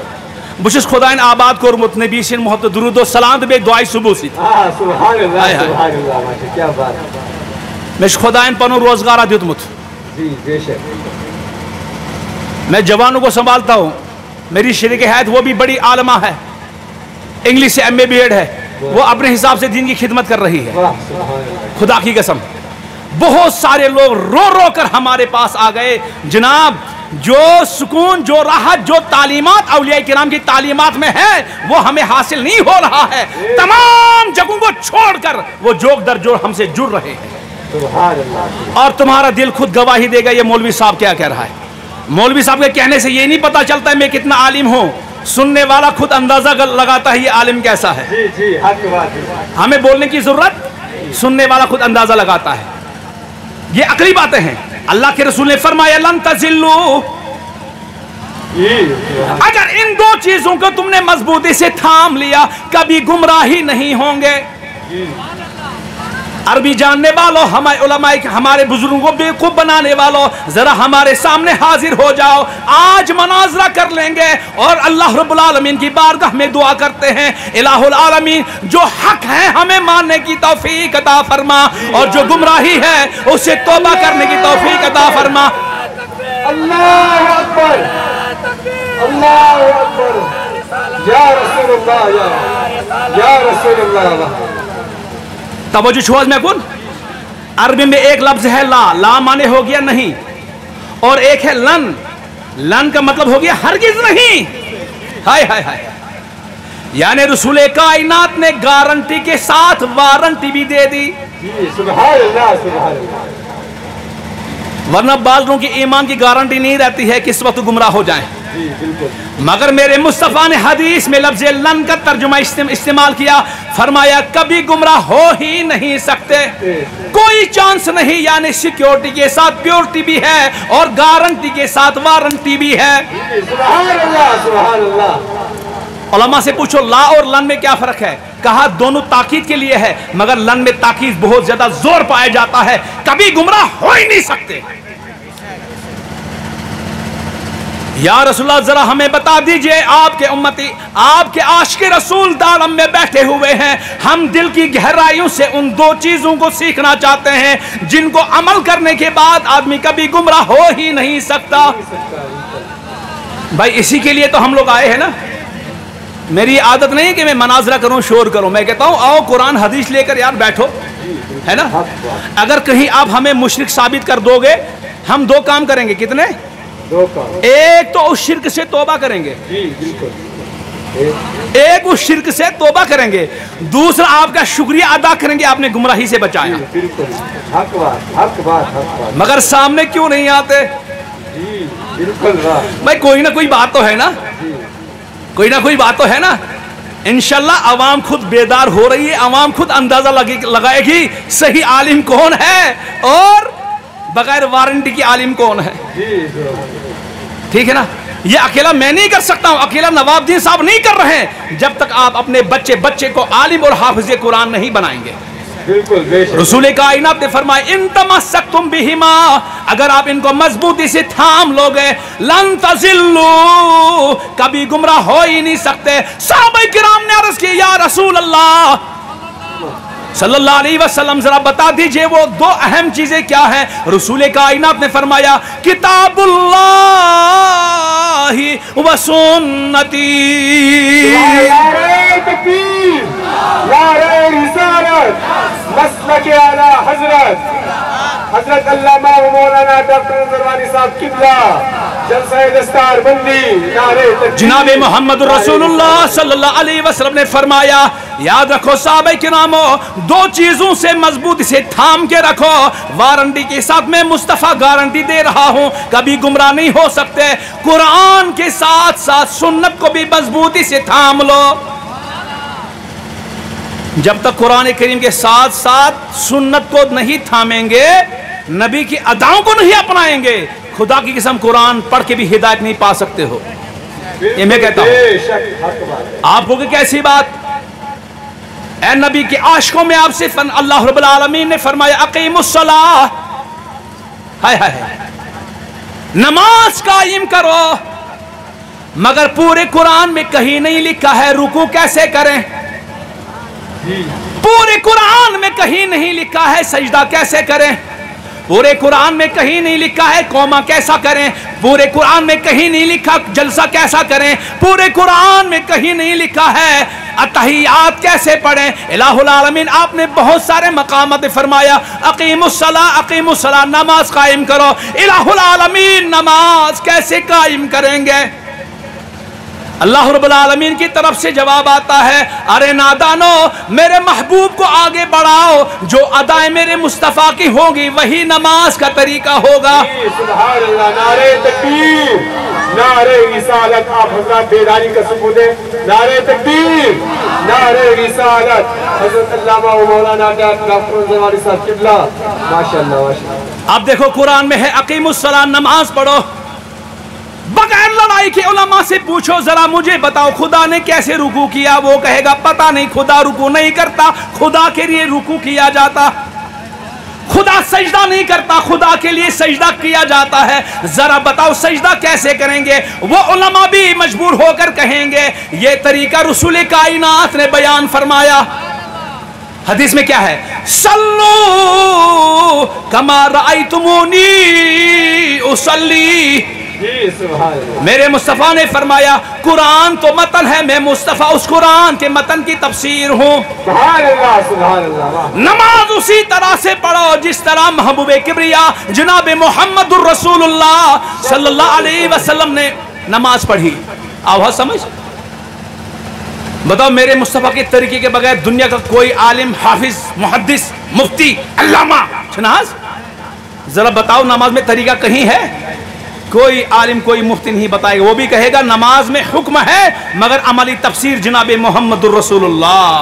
बुश खुदाइन आबाद कोरमुत नबी सिन मोहत दुरूद सलाम बे दुआई सुबह सी। सुभान अल्लाह, सुभान अल्लाह, माशा, क्या बात है। मैं खुदाइन पनो रोजगार दितमुत। जी बेशक। मैं जवानों को संभालता हूँ। मेरी शरीक हैत वो भी बड़ी आलमा है, इंग्लिश से MA BEd है, वो अपने हिसाब से दीन की खिदमत कर रही है। वाह, सुभान अल्लाह। खुदा की कसम बहुत सारे लोग रो रो कर हमारे पास आ गए, जनाब जो सुकून, जो राहत, जो तालीमात औलिया किराम की तालीमात में है वो हमें हासिल नहीं हो रहा है। तमाम जगहों को छोड़कर वो जोग दर जोड़ हमसे जुड़ रहे हैं। सुभान अल्लाह। और तुम्हारा दिल खुद गवाही देगा ये मौलवी साहब क्या कह रहा है। मौलवी साहब के कहने से ये नहीं पता चलता है मैं कितना आलिम हूँ, सुनने वाला खुद अंदाजा लगाता है ये आलिम कैसा है। जी जी, हक बात है। हमें बोलने की जरूरत, सुनने वाला खुद अंदाजा लगाता है। ये अकली बातें हैं। अल्लाह के रसूल ने फरमाया लन तज़िल्लू, अगर इन दो चीजों को तुमने मजबूती से थाम लिया कभी गुमराही नहीं होंगे। अरबी जानने वालों, हमारे उलमाए, हमारे बुजुर्गों को बेवकूफ बनाने वालों, जरा हमारे सामने हाजिर हो जाओ, आज मनाजरा कर लेंगे और अल्लाह रब्बुल आलमीन की बारगाह में दुआ करते हैं इलाहुल आलमीन जो हक है हमें मानने की तौफीक अता फरमा और जो गुमराही है उसे तौबा करने की तौफीक अता फरमा। अल्लाह अकबर, अल्लाह अकबर, या रसूलुल्लाह, या रसूलुल्लाह। तवज्जो छुआज में कौन? अरबी में एक लफ्ज है ला, ला माने हो गया नहीं, और एक है लन, लन का मतलब हो गया हरगिज नहीं। हाय हाय हाय, यानी रसूल कायनात ने गारंटी के साथ वारंटी भी दे दी। सुभान अल्लाह, सुभान अल्लाह। वरना बाज लोगों की ईमान की गारंटी नहीं रहती है किस वक्त गुमराह हो जाएं। मगर मेरे मुस्तफा ने हदीस में लफ्ज़ लन का तर्जुमा इस्तेमाल किया, फरमाया कभी गुमराह हो ही नहीं सकते, कोई चांस नहीं, यानी सिक्योरिटी के साथ प्योरिटी भी है और गारंटी के साथ वारंटी भी है। सुभान अल्लाह, सुभान अल्लाह। उलमा से पूछो ला और लन में क्या फर्क है? कहा दोनों ताकीद के लिए है, मगर लन में ताकीद बहुत ज्यादा जोर पाया जाता है, कभी गुमराह हो ही नहीं सकते। या रसूलल्लाह जरा हमें बता दीजिए, आपके उम्मती, आपके आशिक रसूल दालम में बैठे हुए हैं, हम दिल की गहराइयों से उन दो चीजों को सीखना चाहते हैं जिनको अमल करने के बाद आदमी कभी गुमराह हो ही नहीं सकता। भाई इसी के लिए तो हम लोग आए हैं ना। मेरी आदत नहीं कि मैं मनाजरा करूं, शोर करूं, मैं कहता हूं आओ कुरान हदीस लेकर यार बैठो, है ना। अगर कहीं आप हमें मुशरिक साबित कर दोगे, हम दो काम करेंगे। कितने? दो काम। एक तो उस शिर्क से तौबा करेंगे, जी बिल्कुल, एक उस शिर्क से तौबा करेंगे, दूसरा आपका शुक्रिया अदा करेंगे आपने गुमराही से बचाया। बिल्कुल, हक बात, हक बात, हक बात। मगर सामने क्यों नहीं आते? जी बिल्कुल, भाई कोई ना कोई बात तो है ना, कोई ना कोई बात तो है ना। इंशाल्लाह अवाम खुद बेदार हो रही है, अवाम खुद अंदाजा लगाएगी सही आलिम कौन है और बगैर वारंटी की आलिम कौन है। ठीक है ना। ये अकेला मैं नहीं कर सकता हूं, अकेला नवाबुद्दीन साहब नहीं कर रहे हैं, जब तक आप अपने बच्चे को आलिम और हाफिज कुरान नहीं बनाएंगे। बिल्कुल, रसूल कायनात ने फरमाया इन तमस्सकतुम बिहिमा, अगर आप इनको मजबूती से थाम लोगे लन तज़िल्लू, कभी गुमराह हो ही नहीं सकते। सहाबा किराम ने अर्ज की या रसूल अल्लाह सल्लल्लाहु अलैहि वसल्लम जरा बता दीजिए वो दो अहम चीजें क्या हैं। रसूल कायनात ने फरमाया किताबुल्लाहि व सुन्नती। नारे रिसालत, मसलक आला हजरत हजरत अल्लामा व मौलाना डॉक्टर अंजरवानी साहब किबला, जलसा दस्तार बंदी, नारे तकबीर। जनाब मोहम्मद रसूलुल्लाह सल्लल्लाहु अलैहि वसल्लम ने फरमाया, याद रखो साहबे किरामो, दो चीजों से मजबूती से थाम के रखो। वारंटी के साथ मैं मुस्तफा गारंटी दे रहा हूं, कभी गुमराह नहीं हो सकते। कुरान के साथ साथ सुन्नत को भी मजबूती से थाम लो। जब तक कुरान करीम के साथ साथ सुन्नत को नहीं थामेंगे, नबी की अदाओं को नहीं अपनाएंगे, खुदा की कसम कुरान पढ़ के भी हिदायत नहीं पा सकते हो। ये मैं कहता हूं। आप कहोगे कैसी बात? ऐ नबी के आशिकों में आपसे अल्लाह रब्बुल आलमीन ने फरमाया, अकीमुस्सलाह, हाय हाय, नमाज कायम करो। मगर पूरे कुरान में कहीं नहीं लिखा है रुकू कैसे करें, पूरे कुरान में कहीं नहीं लिखा है सजदा कैसे करें, पूरे कुरान में कहीं नहीं लिखा है कौमा कैसा करें, पूरे कुरान में कहीं नहीं लिखा जलसा कैसा करें, पूरे कुरान में कहीं नहीं लिखा है अतहियात कैसे पढ़ें। इलाहुल आलमीन आपने बहुत सारे मकामात फरमाया, अकीमुस्सलाह, नमाज कायम करो। इलाहुल आलमीन नमाज कैसे कायम करेंगे? अल्लाह रब्बुल आलमीन की तरफ से जवाब आता है, अरे नादानो, मेरे महबूब को आगे बढ़ाओ, जो अदाएं मेरे मुस्तफ़ा की होगी वही नमाज का तरीका होगा। सुभान अल्लाह, नारे तकबीर, नारे रिसालत। आप हजरत बेदारी का सबूत है, नारे तकबीर, नारे रिसालत। हजरत अल्लामा व मौलाना डॉक्टर अंजरवानी साहब किबला, माशाअल्लाह माशाअल्लाह। अब देखो कुरान में है अकीमुस्सलाह, नमाज पढ़ो। बगैर लड़ाई के उलमा से पूछो जरा मुझे बताओ खुदा ने कैसे रुकू किया, वो कहेगा पता नहीं, खुदा रुकू नहीं करता, खुदा के लिए रुकू किया जाता। खुदा सजदा नहीं करता, खुदा के लिए सजदा किया जाता है। जरा बताओ सजदा कैसे करेंगे? वो उलमा भी मजबूर होकर कहेंगे ये तरीका रसूल कायनात ने बयान फरमाया। हदीस में क्या है? सल्लू कमा रअयतुमूनी उसल्ली। मेरे मुस्तफ़ा ने फरमाया कुरान तो मतन है, मैं मुस्तफ़ा उस कुरान के मतन की तफसीर हूँ। नमाज उसी तरह से पढ़ो जिस तरह महबूब किबरिया जनाब मोहम्मद रसूलुल्लाह सल्लल्लाहु अलैहि वसल्लम ने नमाज पढ़ी। आवाज समझ? बताओ मेरे मुस्तफ़ा के तरीके के बगैर दुनिया का कोई आलिम, हाफिज, मुहद्दिस, मुफ्ती, अल्लामा, शनाज, जरा बताओ नमाज में तरीका कहीं है? कोई आलिम, कोई मुफ्ती नहीं बताएगा। वो भी कहेगा नमाज में हुक्म है मगर अमली तफसीर जनाब मोहम्मद रसूलुल्लाह।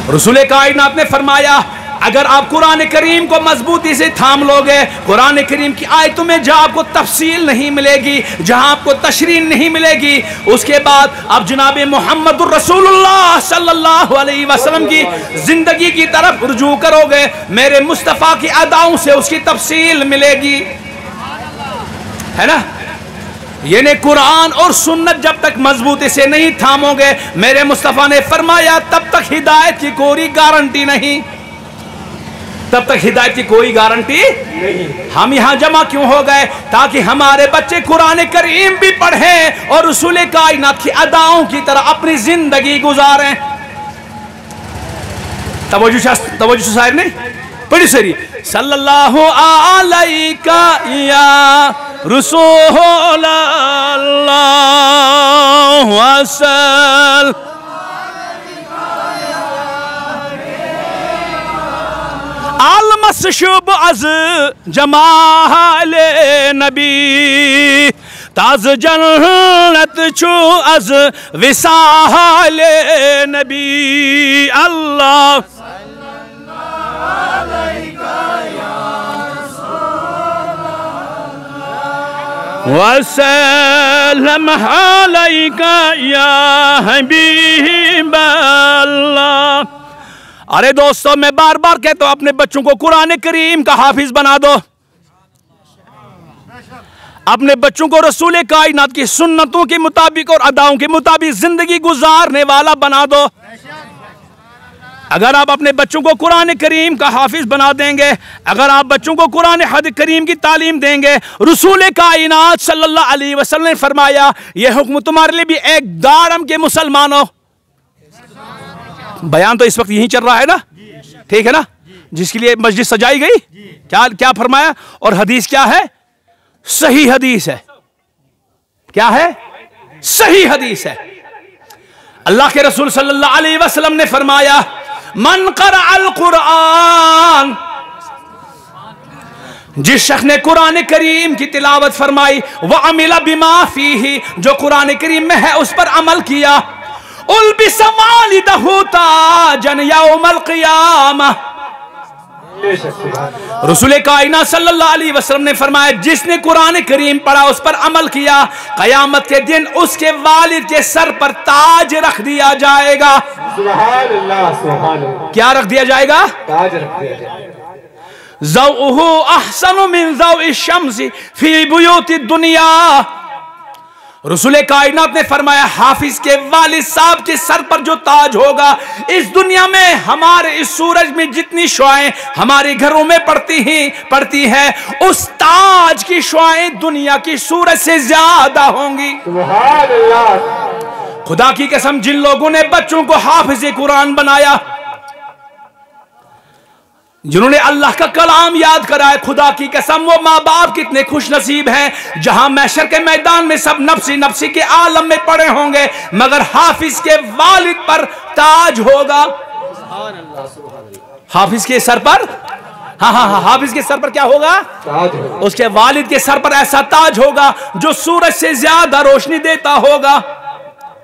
रसूल कायनात ने फरमाया अगर आप कुरान करीम को मजबूती से थाम लोगे, कुरान करीम की आयतों में जहां आपको तफसील नहीं मिलेगी, जहां आपको तशरीह नहीं मिलेगी, उसके बाद आप जनाब मोहम्मद रसूलुल्लाह सल्लल्लाहु अलैहि वसल्लम की जिंदगी की तरफ रुजू करोगे, मेरे मुस्तफ़ा की अदाओं से उसकी तफसील मिलेगी, है ना? यानी कुरान और सुन्नत जब तक मजबूती से नहीं थामोगे, मेरे मुस्तफ़ा ने फरमाया तब तक हिदायत की कोई गारंटी नहीं, तब तक हिदायत की कोई गारंटी नहीं। हम यहाँ जमा क्यों हो गए? ताकि हमारे बच्चे कुरान करीम भी पढ़ें और रसूल कायनात की अदाओं की तरह अपनी जिंदगी गुजारें। तवज्जो साहब ने बड़ी सरी सल्लल्लाहु अलैका या रसूल अल्लाह वसल अलमसशुब अज जमाल नबी ताज जन्नत छु अज विसाल नबी अल्लाह वसल्लम अलैका या हबीब अल्लाह। अरे दोस्तों मैं बार बार कहता हूं अपने बच्चों को कुरान करीम का हाफिज बना दो, अपने बच्चों को रसूल कायनात की सुन्नतों के मुताबिक और अदाओं के मुताबिक जिंदगी गुजारने वाला बना दो। अगर आप अपने बच्चों को कुरान करीम का हाफिज बना देंगे, अगर आप बच्चों को कुरान करीम की तालीम देंगे, रसूल कायनात सल्लल्लाहु अलैहि वसल्लम ने फरमाया यह हुक्म तुम्हारे लिए भी एक दाड़म के मुसलमानों, बयान तो इस वक्त यही चल रहा है ना, ठीक है ना, जिसके लिए मस्जिद सजाई गई, क्या क्या फरमाया, और हदीस क्या है, सही हदीस है, क्या है, सही हदीस है। अल्लाह के रसूल सल्लल्लाहु अलैहि वसल्लम ने फरमाया, मन क़रअल कुरान, जिस शख्स ने कुरान करीम की तिलावत फरमाई, व अमिला बिमा फीही, जो कुरान करीम में है उस पर अमल किया, उल्बिस वालिदहु ताजन यौमल क़ियामह। रसूल कायनात सल्लल्लाहु अलैहि वसल्लम ने फरमाया, जिसने कुरान करीम पढ़ा, उस पर अमल किया, कयामत के दिन उसके वालिद के सर पर ताज रख दिया जाएगा। सुभान अल्लाह, सुभान अल्लाह। क्या रख दिया जाएगा? ताज रख दिया जाएगा। ज़ौउहु अहसनु मिन ज़ौइ शम्सी फी बुयूति दुनिया। रसूल कायनात ने फरमाया, हाफिज के वालिद साहब के सर पर जो ताज होगा, इस दुनिया में हमारे इस सूरज में जितनी शुआएं हमारे घरों में पड़ती है, उस ताज की शुआएं दुनिया की सूरज से ज्यादा होंगी। सुभान अल्लाह। खुदा की कसम, जिन लोगों ने बच्चों को हाफिज कुरान बनाया, जिन्होंने अल्लाह का कलाम याद कराया, खुदा की कसम वो माँ बाप कितने खुश नसीब हैं, जहां मैशर के मैदान में सब नफ्सी नफ्सी के आलम में पड़े होंगे, मगर हाफिज के वालिद पर ताज होगा। हाफिज के सर पर, हाँ, हाफिज के सर पर क्या होगा? ताज होगा। उसके वालिद के सर पर ऐसा ताज होगा जो सूरज से ज्यादा रोशनी देता होगा।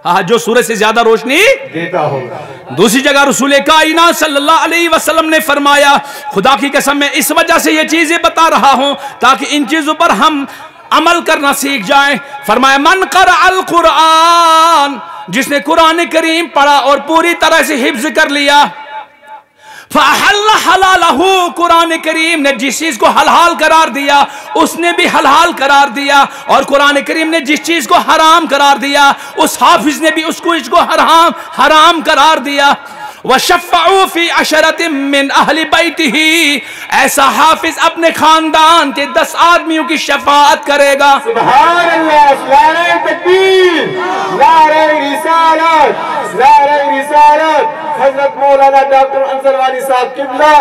हाँ, जो सूरज से ज्यादा रोशनी देता होगा। दूसरी जगह रसूल कायनात सल्लल्लाहु अलैहि वसल्लम ने फरमाया, खुदा की कसम मैं इस वजह से ये चीजें बता रहा हूं ताकि इन चीजों पर हम अमल करना सीख जाएं। फरमाया, मन क़रअल कुरान, जिसने कुरान करीम पढ़ा और पूरी तरह से हिफ्ज कर लिया, फ़अहल्ल हलालहु, कुरान करीम ने जिस चीज को हलाल करार दिया उसने भी हलाल करार दिया, और कुरान करीम ने जिस चीज को हराम करार दिया उस हाफिज ने भी उसको इसको हराम करार दिया। वशफ़अू फ़ी अशरतिन मिन अहली बैतिही, ऐसा हाफिज अपने खानदान के 10 आदमियों की शफाअत करेगा। सुभान अल्लाह, नारे तकबीर, नारे रिसालत, नारे रिसालत। हजरत मौलाना डॉक्टर अंसर वाली साहब किबला,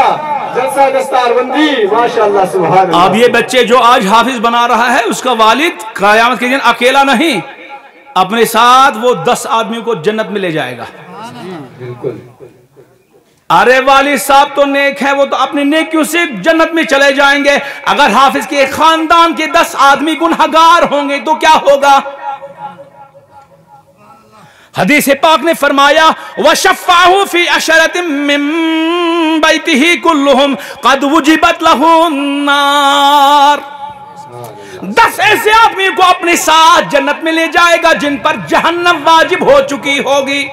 जलसा दस्तारबंदी, माशाअल्लाह, सुभान अल्लाह। अब ये बच्चे जो आज हाफिज बना रहा है, उसका वालिद क़यामत के दिन अकेला नहीं, अपने साथ वो 10 आदमियों को जन्नत में ले जाएगा। बिल्कुल। अरे वालिद साहब तो नेक है, वो तो अपनी नेकियों से जन्नत में चले जाएंगे। अगर हाफिज के खानदान के 10 आदमी गुनहगार होंगे तो क्या होगा? हदीस पाक ने फरमाया, वशफ़अहु फ़ी अशरतिन मिन बैतिही कुल्लुहुम क़द वुजिबत लहुन नार। 10 ऐसे आदमी को अपने साथ जन्नत में ले जाएगा जिन पर जहन्नम वाजिब हो चुकी होगी।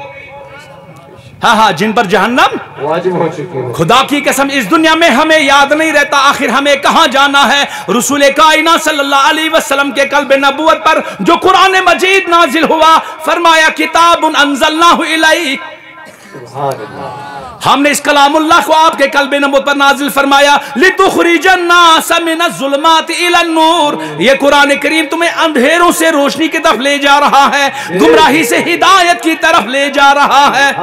हाँ, जिन पर जहन्नम वाजिब हो चुकी है। खुदा की कसम, इस दुनिया में हमें याद नहीं रहता आखिर हमें कहां जाना है। रसूल कायनात सल्लल्लाहु अलैहि वसल्लम के कल्ब नबूवत पर जो कुरान मजीद नाजिल हुआ, फरमाया, किताबुन अंज़लनाहु इलैक, हमने इस कलामुल्लाह को आपके कल्ब नबूवत पर नाजिल फरमाया, लितुखरिजन नास मिनज़्ज़ुलमाति इलन नूर। ये कुरान करीम तुम्हें अंधेरों से रोशनी की तरफ ले जा रहा है, गुमराही से हिदायत की तरफ ले जा रहा है।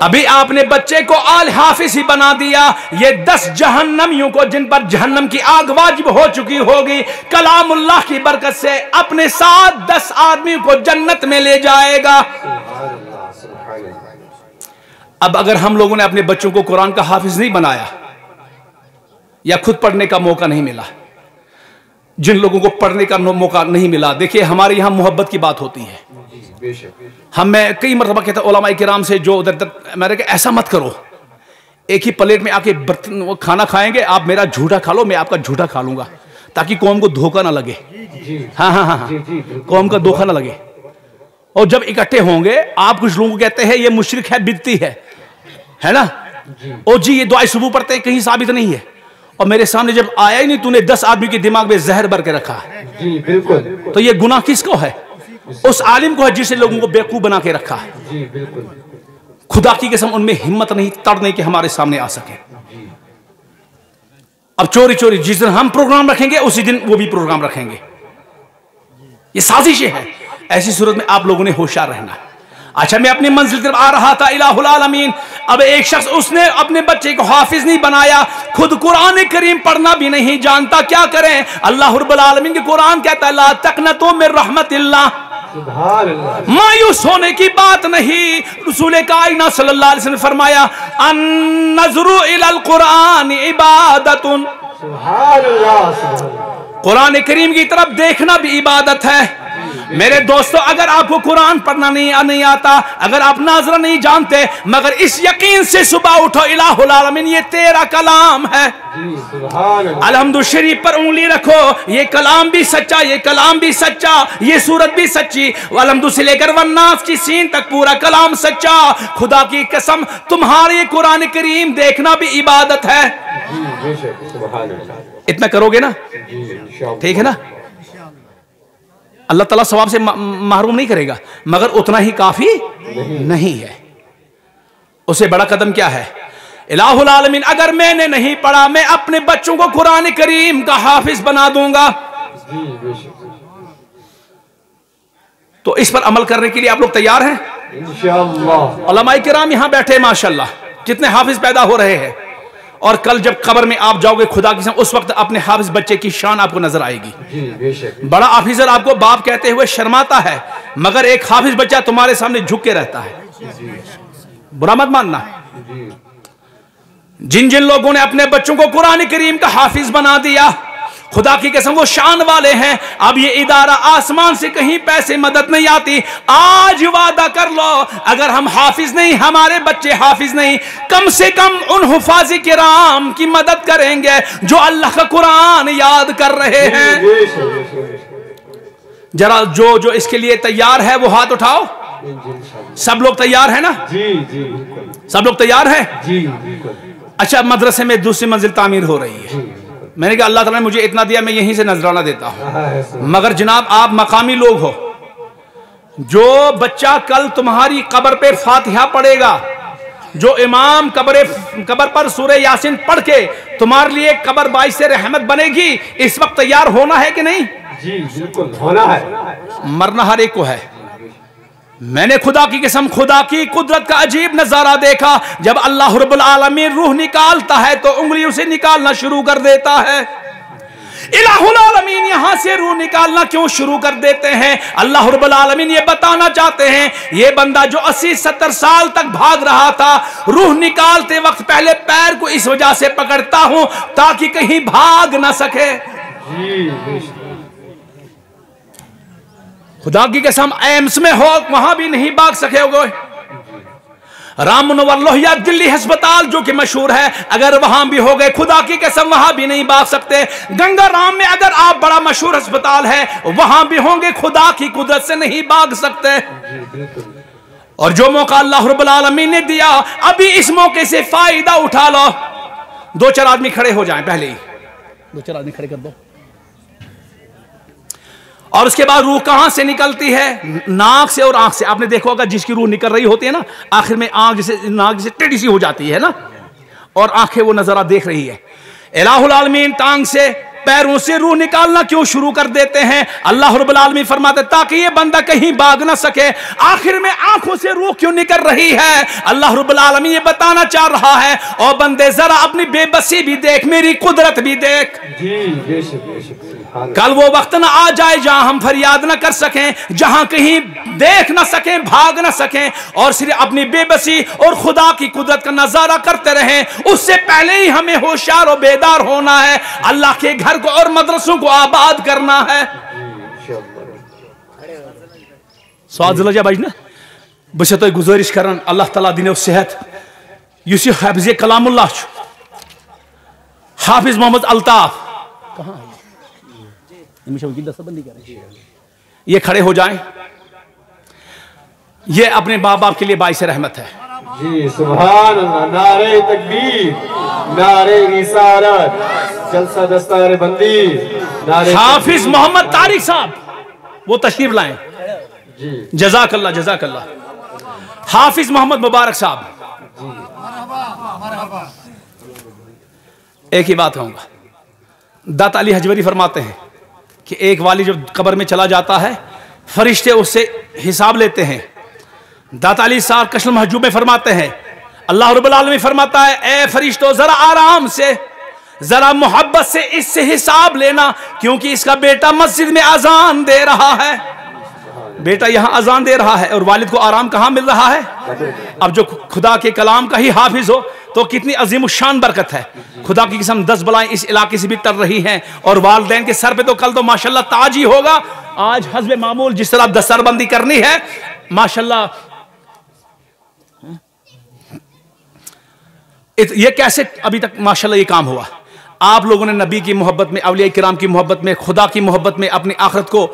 अभी आपने बच्चे को आल हाफिज ही बना दिया। ये 10 जहन्नमियों को, जिन पर जहन्नम की आग वाजिब हो चुकी होगी, कलामुल्लाह की बरकत से अपने साथ 10 आदमियों को जन्नत में ले जाएगा। अब अगर हम लोगों ने अपने बच्चों को कुरान का हाफिज नहीं बनाया या खुद पढ़ने का मौका नहीं मिला, जिन लोगों को पढ़ने का मौका नहीं मिला, देखिए हमारे यहाँ मोहब्बत की बात होती है। मैं कई मरतबा कहता उलमाए किराम से, जो उधर मैंने कहा ऐसा मत करो, एक ही प्लेट में आके बर्तन खाना खाएंगे, आप मेरा झूठा खा लो, मैं आपका झूठा खा लूंगा, ताकि कौम को धोखा ना लगे। हाँ, कौम का धोखा ना लगे। और जब इकट्ठे होंगे, आप कुछ लोगों को कहते हैं ये मुशरिक है, बिदती है ना, ओ जी ये दुआए सुबह पढ़ते हैं, कहीं साबित नहीं है, और मेरे सामने जब आया ही नहीं, तूने 10 आदमी के दिमाग में जहर भर के रखा। जी बिल्कुल। तो ये गुनाह किसको है? उस आलिम को है जिसने लोगों को बेवकूफ बना के रखा है। जी बिल्कुल। खुदा की कसम उनमें हिम्मत नहीं, तड़ने के हमारे सामने आ सके। अब चोरी चोरी जिस दिन हम प्रोग्राम रखेंगे उसी दिन वो भी प्रोग्राम रखेंगे। ये साजिशें हैं। ऐसी सूरत में आप लोगों ने होशियार रहना। اچھا میں اپنی منزل طرف آ رہا تھا الہ العالمین. اب ایک شخص اس نے اپنے بچے کو حافظ نہیں بنایا, خود قرآن کریم پڑھنا بھی نہیں جانتا, کیا کریں؟ اللہ رب العالمین کے قرآن کہتا ہے لا تقنطوا من رحمت اللہ, مایوس ہونے کی بات نہیں. رسول کائنات صلی اللہ علیہ وسلم نے فرمایا النظر الی القرآن عبادت, قرآن کریم کی طرف دیکھنا بھی عبادت ہے. میرے دوستو اگر آپ کو قرآن پڑھنا نہیں آتا, اگر آپ ناظرہ نہیں جانتے, مگر اس یقین سے صبح اٹھو الہ العالمین یہ تیرا کلام ہے, الحمد شریف پر انگلی رکھو, یہ کلام بھی سچا, یہ کلام بھی سچا, یہ سورت بھی سچی, الحمد سے لے کر والناس کی سین تک پورا کلام سچا. خدا کی قسم تمہارے قرآن کریم دیکھنا بھی عبادت ہے. اتنا کرو گے نا, ٹھیک ہے نا؟ اللہ تعالیٰ ثواب سے محروم نہیں کرے گا, مگر اتنا ہی کافی نہیں ہے. اس سے بڑا قدم کیا ہے؟ الہ العالمین اگر میں نے نہیں پڑھا, میں اپنے بچوں کو قرآن کریم کا حافظ بنا دوں گا. تو اس پر عمل کرنے کے لیے آپ لوگ تیار ہیں انشاءاللہ؟ علماء کرام یہاں بیٹھے ماشاءاللہ, کتنے حافظ پیدا ہو رہے ہیں. اور کل جب قبر میں آپ جاؤ گے خدا کی قسم, اس وقت اپنے حافظ بچے کی شان آپ کو نظر آئے گی. بڑا حافظر آپ کو باپ کہتے ہوئے شرماتا ہے, مگر ایک حافظ بچہ تمہارے سامنے جھک کے رہتا ہے. برا مت ماننا. جن لوگوں نے اپنے بچوں کو قرآن کریم کا حافظ بنا دیا, خدا کی قسم وہ شان والے ہیں. اب یہ ادارہ آسمان سے کہیں پیسے مدد نہیں آتی. آج وعدہ کر لو اگر ہم حافظ نہیں, ہمارے بچے حافظ نہیں, کم سے کم ان حفاظ کرام کی مدد کریں گے جو اللہ کا قرآن یاد کر رہے ہیں. ذرا جو اس کے لیے تیار ہے وہ ہاتھ اٹھاؤ. سب لوگ تیار ہیں نا؟ سب لوگ تیار ہیں؟ اچھا مدرسے میں دوسری منزل تعمیر ہو رہی ہے. میں نے کہا اللہ تعالیٰ نے مجھے اتنا دیا, میں یہیں سے نذرانہ دیتا ہوں. مگر جناب آپ مقامی لوگ ہو, جو بچہ کل تمہاری قبر پہ فاتحہ پڑھے گا, جو امام قبر پر سورہ یاسین پڑھ کے تمہارے لیے قبر باعث رحمت بنے گی, اس وقت تیار ہونا ہے کہ نہیں؟ جی بالکل ہونا ہے. مرنا ہر ایک کو ہے. میں نے خدا کی قسم خدا کی قدرت کا عجیب نظارہ دیکھا. جب اللہ رب العالمین روح نکالتا ہے تو انگلیوں سے نکالنا شروع کر دیتا ہے. الہ العالمین یہاں سے روح نکالنا کیوں شروع کر دیتے ہیں؟ اللہ رب العالمین یہ بتانا چاہتے ہیں یہ بندہ جو 80-70 سال تک بھاگ رہا تھا, روح نکالتے وقت پہلے پیر کو اس وجہ سے پکڑتا ہوں تاکہ کہیں بھاگ نہ سکے. خدا کی قسم ایمس میں ہو وہاں بھی نہیں بھاگ سکے ہوگے. رام منور لوہیا دلی ہسپتال جو کہ مشہور ہے, اگر وہاں بھی ہو گئے خدا کی قسم وہاں بھی نہیں بھاگ سکتے. گنگا رام میں اگر آپ بڑا مشہور ہسپتال ہے وہاں بھی ہوں گے, خدا کی قدرت سے نہیں بھاگ سکتے. اور جو موقع اللہ رب العالمین نے دیا ابھی اس موقع سے فائدہ اٹھا لو. 2-4 آدمی کھڑے ہو جائیں, پہلے ہی 2-4 آدمی کھڑے کر دو. اور اس کے بعد روح کہاں سے نکلتی ہے؟ ناک سے اور آنکھ سے. آپ نے دیکھا ہوگا جس کی روح نکل رہی ہوتی ہے نا, آخر میں آنکھ جسے ناک جسے ٹیڑھی سی ہو جاتی ہے نا, اور آنکھیں وہ نظارہ دیکھ رہی ہے. الہ العالمین ٹانگ سے پیروں سے روح نکالنا کیوں شروع کر دیتے ہیں؟ اللہ رب العالمین فرماتے تاکہ یہ بندہ کہیں بھاگ نہ سکے. آخر میں آنکھوں سے روح کیوں نکل رہی ہے؟ اللہ رب العالمین یہ بتانا چاہ رہا ہے اور بندے ذرا اپنی بے بسی بھی دیکھ, میری قدرت بھی دیکھ. کل وہ وقت نہ آ جائے جہاں ہم فریاد نہ کر سکیں, جہاں کہیں دیکھ نہ سکیں, بھاگ نہ سکیں, اور صرف اپنی بے بسی اور خدا کی قدرت کا نظارہ کرتے رہیں. اس سے پہلے ہی ہمیں ہوشیار و بیدار ہونا ہے. اللہ کے گھر کو اور مدرسوں کو آباد کرنا ہے. سواد ضلع بجنا بس تو گزارش کران اللہ تعالیٰ دینو صحت. یس حافظ کلام اللہ حافظ محمد الطاف کہاں ہے؟ یہ کھڑے ہو جائیں. یہ اپنے باپ باپ کے لیے باعث رحمت ہے. جی سبحان اللہ. نعرہ تکبیر, نعرہ رسالت, جلسہ دستار بندی. حافظ محمد طارق صاحب وہ تشریف لائیں. جزاک اللہ جزاک اللہ. حافظ محمد مبارک صاحب. ایک ہی بات کہوں گا, داتا علی حجوری فرماتے ہیں کہ ایک والی جب قبر میں چلا جاتا ہے فرشتے اس سے حساب لیتے ہیں. दाता अली साहब कश्ल महजूब में फरमाते हैं, अल्लाह रब्बुल आलमीन फरमाता है, ए फरिश्तों जरा आराम से, जरा मोहब्बत से इससे हिसाब लेना, क्योंकि इसका बेटा मस्जिद में अजान दे रहा है। बेटा यहाँ अजान दे रहा है और वालिद को आराम कहाँ मिल रहा है? अब जो खुदा के कलाम का ही हाफिज हो तो कितनी अजीम शान बरकत है। खुदा की कसम 10 बलाएं इस इलाके से भी टर रही हैं और वालिदैन के सर पे तो कल तो माशाल्लाह ताज ही होगा। आज हस्बे मामूल जिस तरह दस्तरबंदी करनी है माशाल्लाह, ये कैसे अभी तक माशाल्लाह ये काम हुआ। आप लोगों ने नबी की मोहब्बत में, औलिया किराम की मोहब्बत में, खुदा की मोहब्बत में अपनी आखिरत को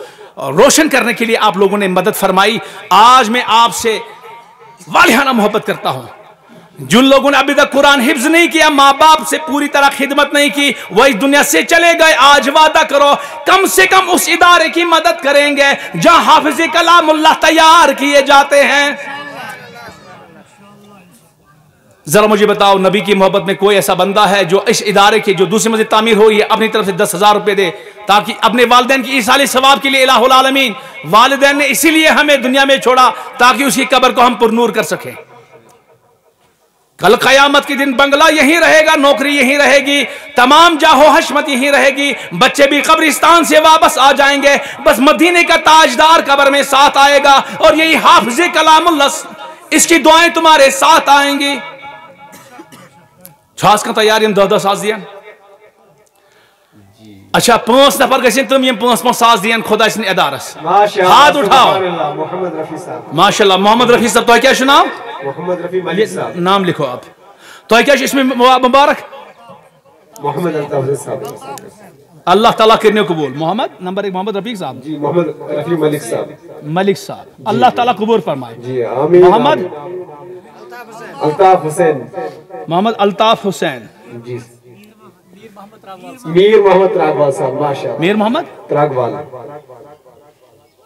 रोशन करने के लिए आप लोगों ने मदद फरमाई। आज मैं आपसे वालिहाना मोहब्बत करता हूं। जिन लोगों ने अभी तक कुरान हिफ्ज नहीं किया, माँ बाप से पूरी तरह खिदमत नहीं की, वो इस दुनिया से चले गए। आज वादा करो कम से कम उस इदारे की मदद करेंगे जहां हाफिज कलामुल्लाह तैयार किए जाते हैं। जरा मुझे बताओ, नबी की मोहब्बत में कोई ऐसा बंदा है जो इस इदारे की जो दूसरी मस्जिद तामीर हो रही है अपनी तरफ से 10,000 रुपए दे, ताकि अपने वालिदैन की ईसाली सवाब के लिए? इलाहुल आलमीन, वालिदैन ने इसीलिए हमें दुनिया में छोड़ा ताकि उसकी कब्र को हम पुरनूर कर सकें। कल कयामत के दिन बंगला यहीं रहेगा, नौकरी यहीं रहेगी, तमाम जाहो हशमत यहीं रहेगी, बच्चे भी कब्रिस्तान से वापस आ जाएंगे, बस मदीने का ताजदार कब्र में साथ आएगा और यही हाफिज कलामुल्लाह, इसकी दुआएं तुम्हारे साथ आएंगी। छास का तैयारी 10-10 साज दियन। अच्छा 5 नफर गए तुम ये 5-5 साज दियन खुदा इसने अदारस। हाथ उठाओ। मोहम्मद रफी साहब, माशाल्लाह मोहम्मद रफी साहब, तो क्या सुनाओ? मोहम्मद रफी मलिक साहब, नाम लिखो आप। तो क्या इसमें मुबारक? मोहम्मद अल्ताफ साहब, अल्लाह ताला करने कबूल। मोहम्मद नंबर 1 मोहम्मद रफीक साहब जी, मोहम्मद रफी मलिक साहब, मलिक साहब, अल्लाह ताला कबूल फरमाए जी, आमीन। मोहम्मद अल्ताफ हुसैन, मोहम्मद अल्ताफ हुसैन जी, मीर मोहम्मद त्रागवाल साहब, माशाअल्लाह, मीर मोहम्मद त्रागवाल,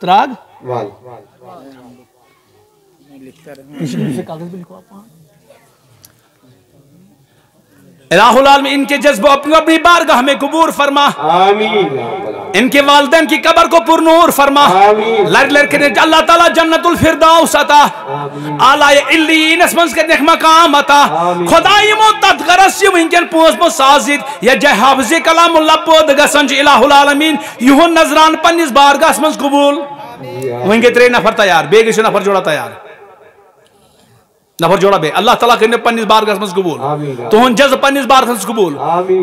त्रागवाल। कागज भी लिखो आप। इलाहुल आलमीन इनके जज्बों अपनी बारगाह में कबूल फरमा, आमीन। इनके वालिदैन की कब्र को पुरनूर फरमा, लड़के ने अल्लाह ताला जन्नतुल फिरदौस अता, आलाए इल्लीन असमंस के देख मकाम अता, खुदाई मुत्तद गरस इनके 5 साजिद या जय हाफिज कलामुल्लाह पोद गसंज इलाहुल आलमीन यूं नजरान पन्निस बारगाह असमंस कबूल वहीं 3 नफर तैयार, बेग से नफर जोड़ा तैयार, नफर जोड़ा बे अल्लाह ताला के पन्निस बार गसमस कबूल, तो उन जज पन्निस बार गसमस कबूल।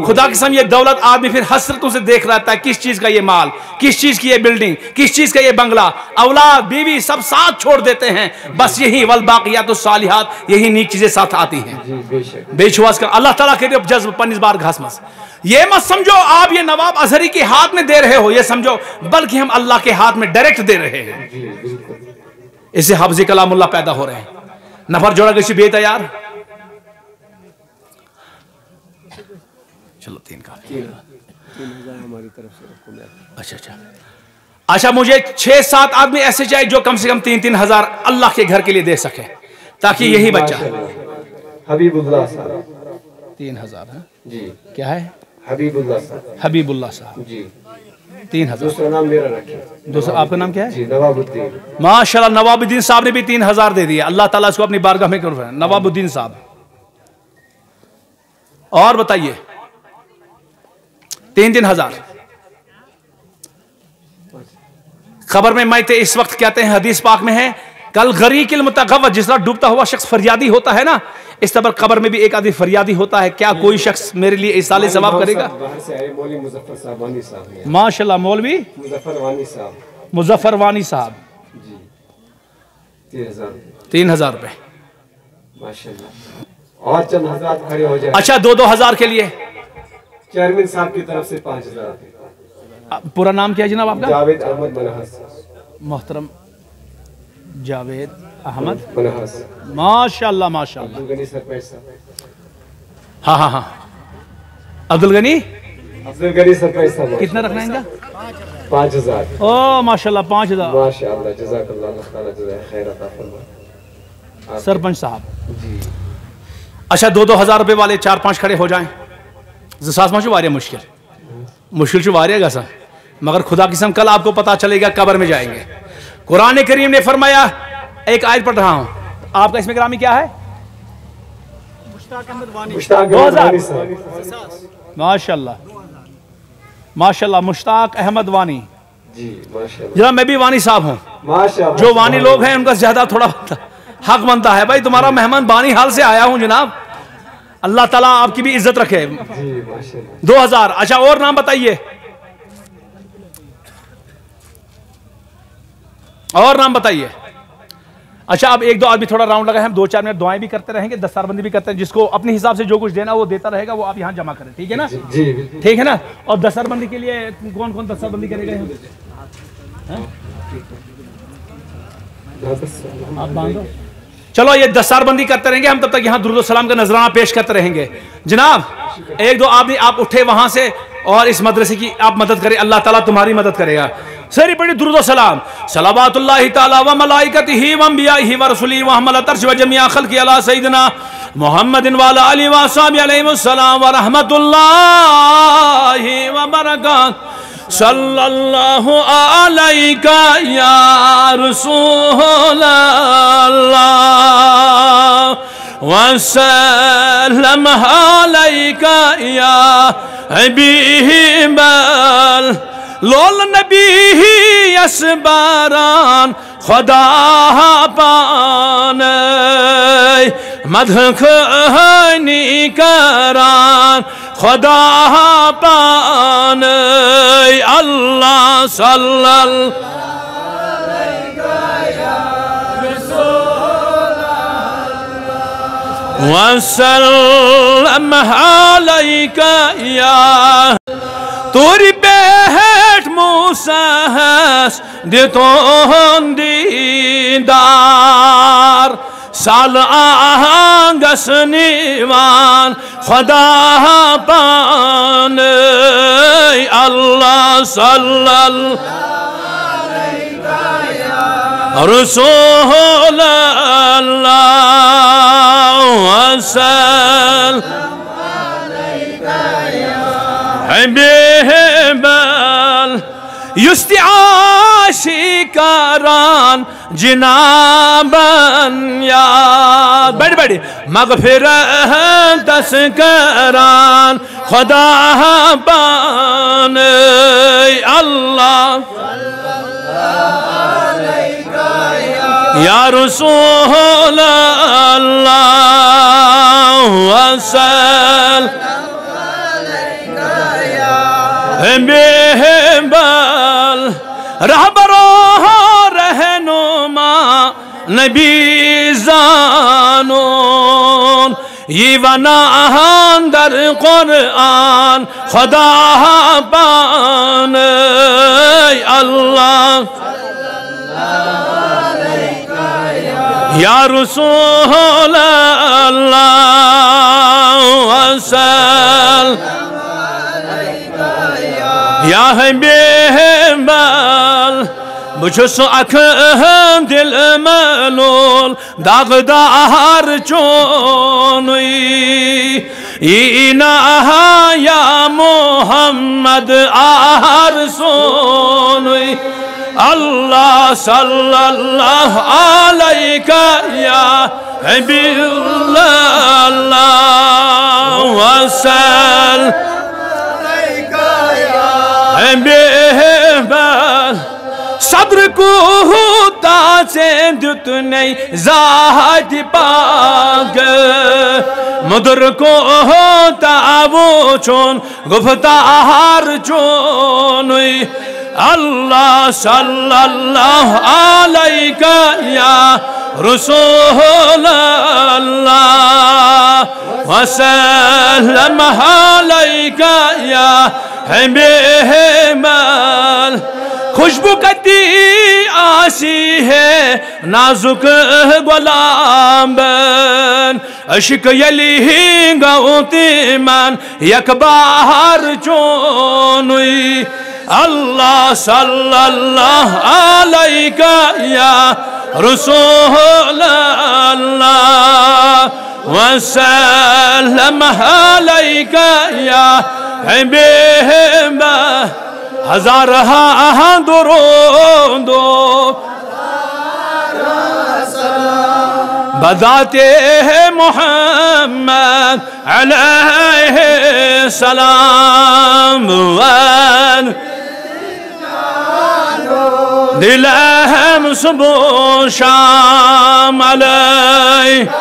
खुदा की कसम ये दौलत आदमी फिर हसरतों से देख रहा है, किस चीज का ये माल, किस चीज की ये बिल्डिंग, किस चीज का ये बंगला, औलाद बीवी सब साथ छोड़ देते हैं, बस यही वल बाकियातुस सालिहात, यही नेक चीजें साथ आती हैं। बेशुमार कर अल्लाह ताला के जज्ब पन्निस बार घासमस। ये मत समझो आप ये नवाब अजहरी के हाथ में दे रहे हो, ये समझो बल्कि हम अल्लाह के हाथ में डायरेक्ट दे रहे हैं। इससे हाफिज कलामुल्लाह पैदा हो रहे हैं। नफर जोड़ा किसी बे तैयार, चलो 3 का हमारी तरफ से। अच्छा अच्छा, मुझे 6-7 आदमी ऐसे चाहिए जो कम से कम 3-3 हजार अल्लाह के घर के लिए दे सके, ताकि यही बच्चा हबीबुल्लाह साहब 3,000 है जी, क्या है? हबीबुल्लाह साहब, हबीबुल्लाह साहब जी, 3,000। दूसरा नाम मेरा रखिए। दूसरा आपका नाम क्या है? जी, नवाबुद्दीन। माशाल्लाह नवाबुद्दीन साहब ने भी 3,000 दे दिया, अल्लाह ताला इसको अपनी बारगाह में कर। नवाबुद्दीन साहब, और बताइए 3-3 हजार। खबर में मैते इस वक्त कहते हैं, हदीस पाक में है, कल गरीकिल मुतगव्वत, जिस तरह डूबता हुआ शख्स फरियादी होता है ना, इस तरह कब्र में भी एक आदमी फरियादी होता है। क्या कोई शख्स मेरे लिए इसाले सवाब करेगा? माशाल्लाह मौलवी मुजफ्फर वानी साहब 3,000 रुपए। और चंद हज़रात खड़े हो जाए। अच्छा 2-2 हजार के लिए चेयरमैन साहब की तरफ से 5,000। पूरा नाम क्या है जनाब आपका? जावेद अहमद मनहस। मोहतरम जावेद अहमद मनहस, माशाल्लाह माशाल्लाह। अब्दुल गनी सरपंच साहब। हाँ हाँ हाँ, अब्दुल गनी सरपंच साहब। कितना रखना है इनका? 5,000। ओ माशाल्लाह 5,000। माशाल्लाह, जज़ाकल्लाह, अल्लाह ताला जज़ाए खैर अता फरमाए। सरपंच साहब जी। अच्छा 2-2 हजार रुपए वाले 4-5 खड़े हो जाएं। सास माशु वारिया मुश्किल चु वारिया गसन, मगर खुदा की कसम कल आपको पता चलेगा, कब्र में जाएंगे। कुरान करीम ने फरमाया, एक आयत पढ़ रहा हूं, آپ کا اسم گرامی کیا ہے؟ مشتاق احمد وانی صاحب. ماشاءاللہ ماشاءاللہ مشتاق احمد وانی. جی ماشاءاللہ جناب میں بھی وانی صاحب ہوں. ماشاءاللہ. جو وانی لوگ ہیں ان کا زیادہ تھوڑا حق بنتا ہے. بھائی تمہارا مہمان بانی حال سے آیا ہوں جناب. اللہ تعالیٰ آپ کی بھی عزت رکھے. جی ماشاءاللہ. 2000. اچھا اور نام بتائیے, اور نام بتائیے. اچھا اب ایک دو آدمی تھوڑا راؤنڈ لگا ہے, ہم 2-4 منٹ دعائیں بھی کرتے رہیں گے, دستار بندی بھی کرتے ہیں. جس کو اپنے حساب سے جو کچھ دینا وہ دیتا رہے گا, وہ آپ یہاں جمع کریں. ٹھیک ہے نا؟ جی ٹھیک ہے نا. اور دستار بندی کے لیے کون کون دستار بندی کرے گا؟ آپ باندھو. چلو یہ دستار بندی کرتے رہیں گے ہم, تب تک یہاں درود و سلام کا نذرانہ پیش کرتے رہیں گے. جناب ایک دو آدمی آپ اٹھے وہاں سے اور اس مدرسے کی آپ مدد کریں, اللہ تعالیٰ تمہاری مدد کرے گا. سری پڑھی درود و سلام. صلوات اللہ تعالی و ملائکتہ و انبیائہ و رسولہ و حملۃ العرش و جمیع خلقہ علی سیدنا محمد و علی آلہ و اصحابہ علیہم السلام و رحمۃ اللہ و برکاتہ. صلی اللہ علیکہ یا رسول اللہ وسلم علیکہ یا حبیب لول نبی اسباران خدا پان مدح خانی کران خدا پان اللہ صلی اللہ وسلم علیکہ یا توری بیٹھ موسیٰ دیتون دیدار سال آنگس نیوان خدا پان اللہ صلی اللہ رسول اللہ وسلم حبیب یستی عاشقان جنابن یاد بڑی بڑی مغفرت تذکران خدا پان اللہ یا رسول اللہ وسلم بہبل رہبرو رہنما نبی زانون یہ ونان در قرآن خدا پان اللہ یا رسول اللہ وسلم یا حبیب بچھس اکھم دل ملول داغدار چونی اینا یا محمد آر سونی اللہ صلی اللہ علیکہ یا حبیب اللہ وسلم بہبل صدر کو تاچے دتنے ذات پاک مدر کو تاو چون گفتار چونی اللہ صلی اللہ علیکہ یا رسول اللہ وسلم علیکہ یا حبیب خوشبو کتی آسی ہے نازک غلام بن عشق یلی گوتی من یک بار چونی اللہ صلی اللہ علیکہ یا رسول اللہ وسلم علیکہ یا حبیب ہزارہا درود بذاتے محمد علیہ السلام دل ہم صبح شام علیک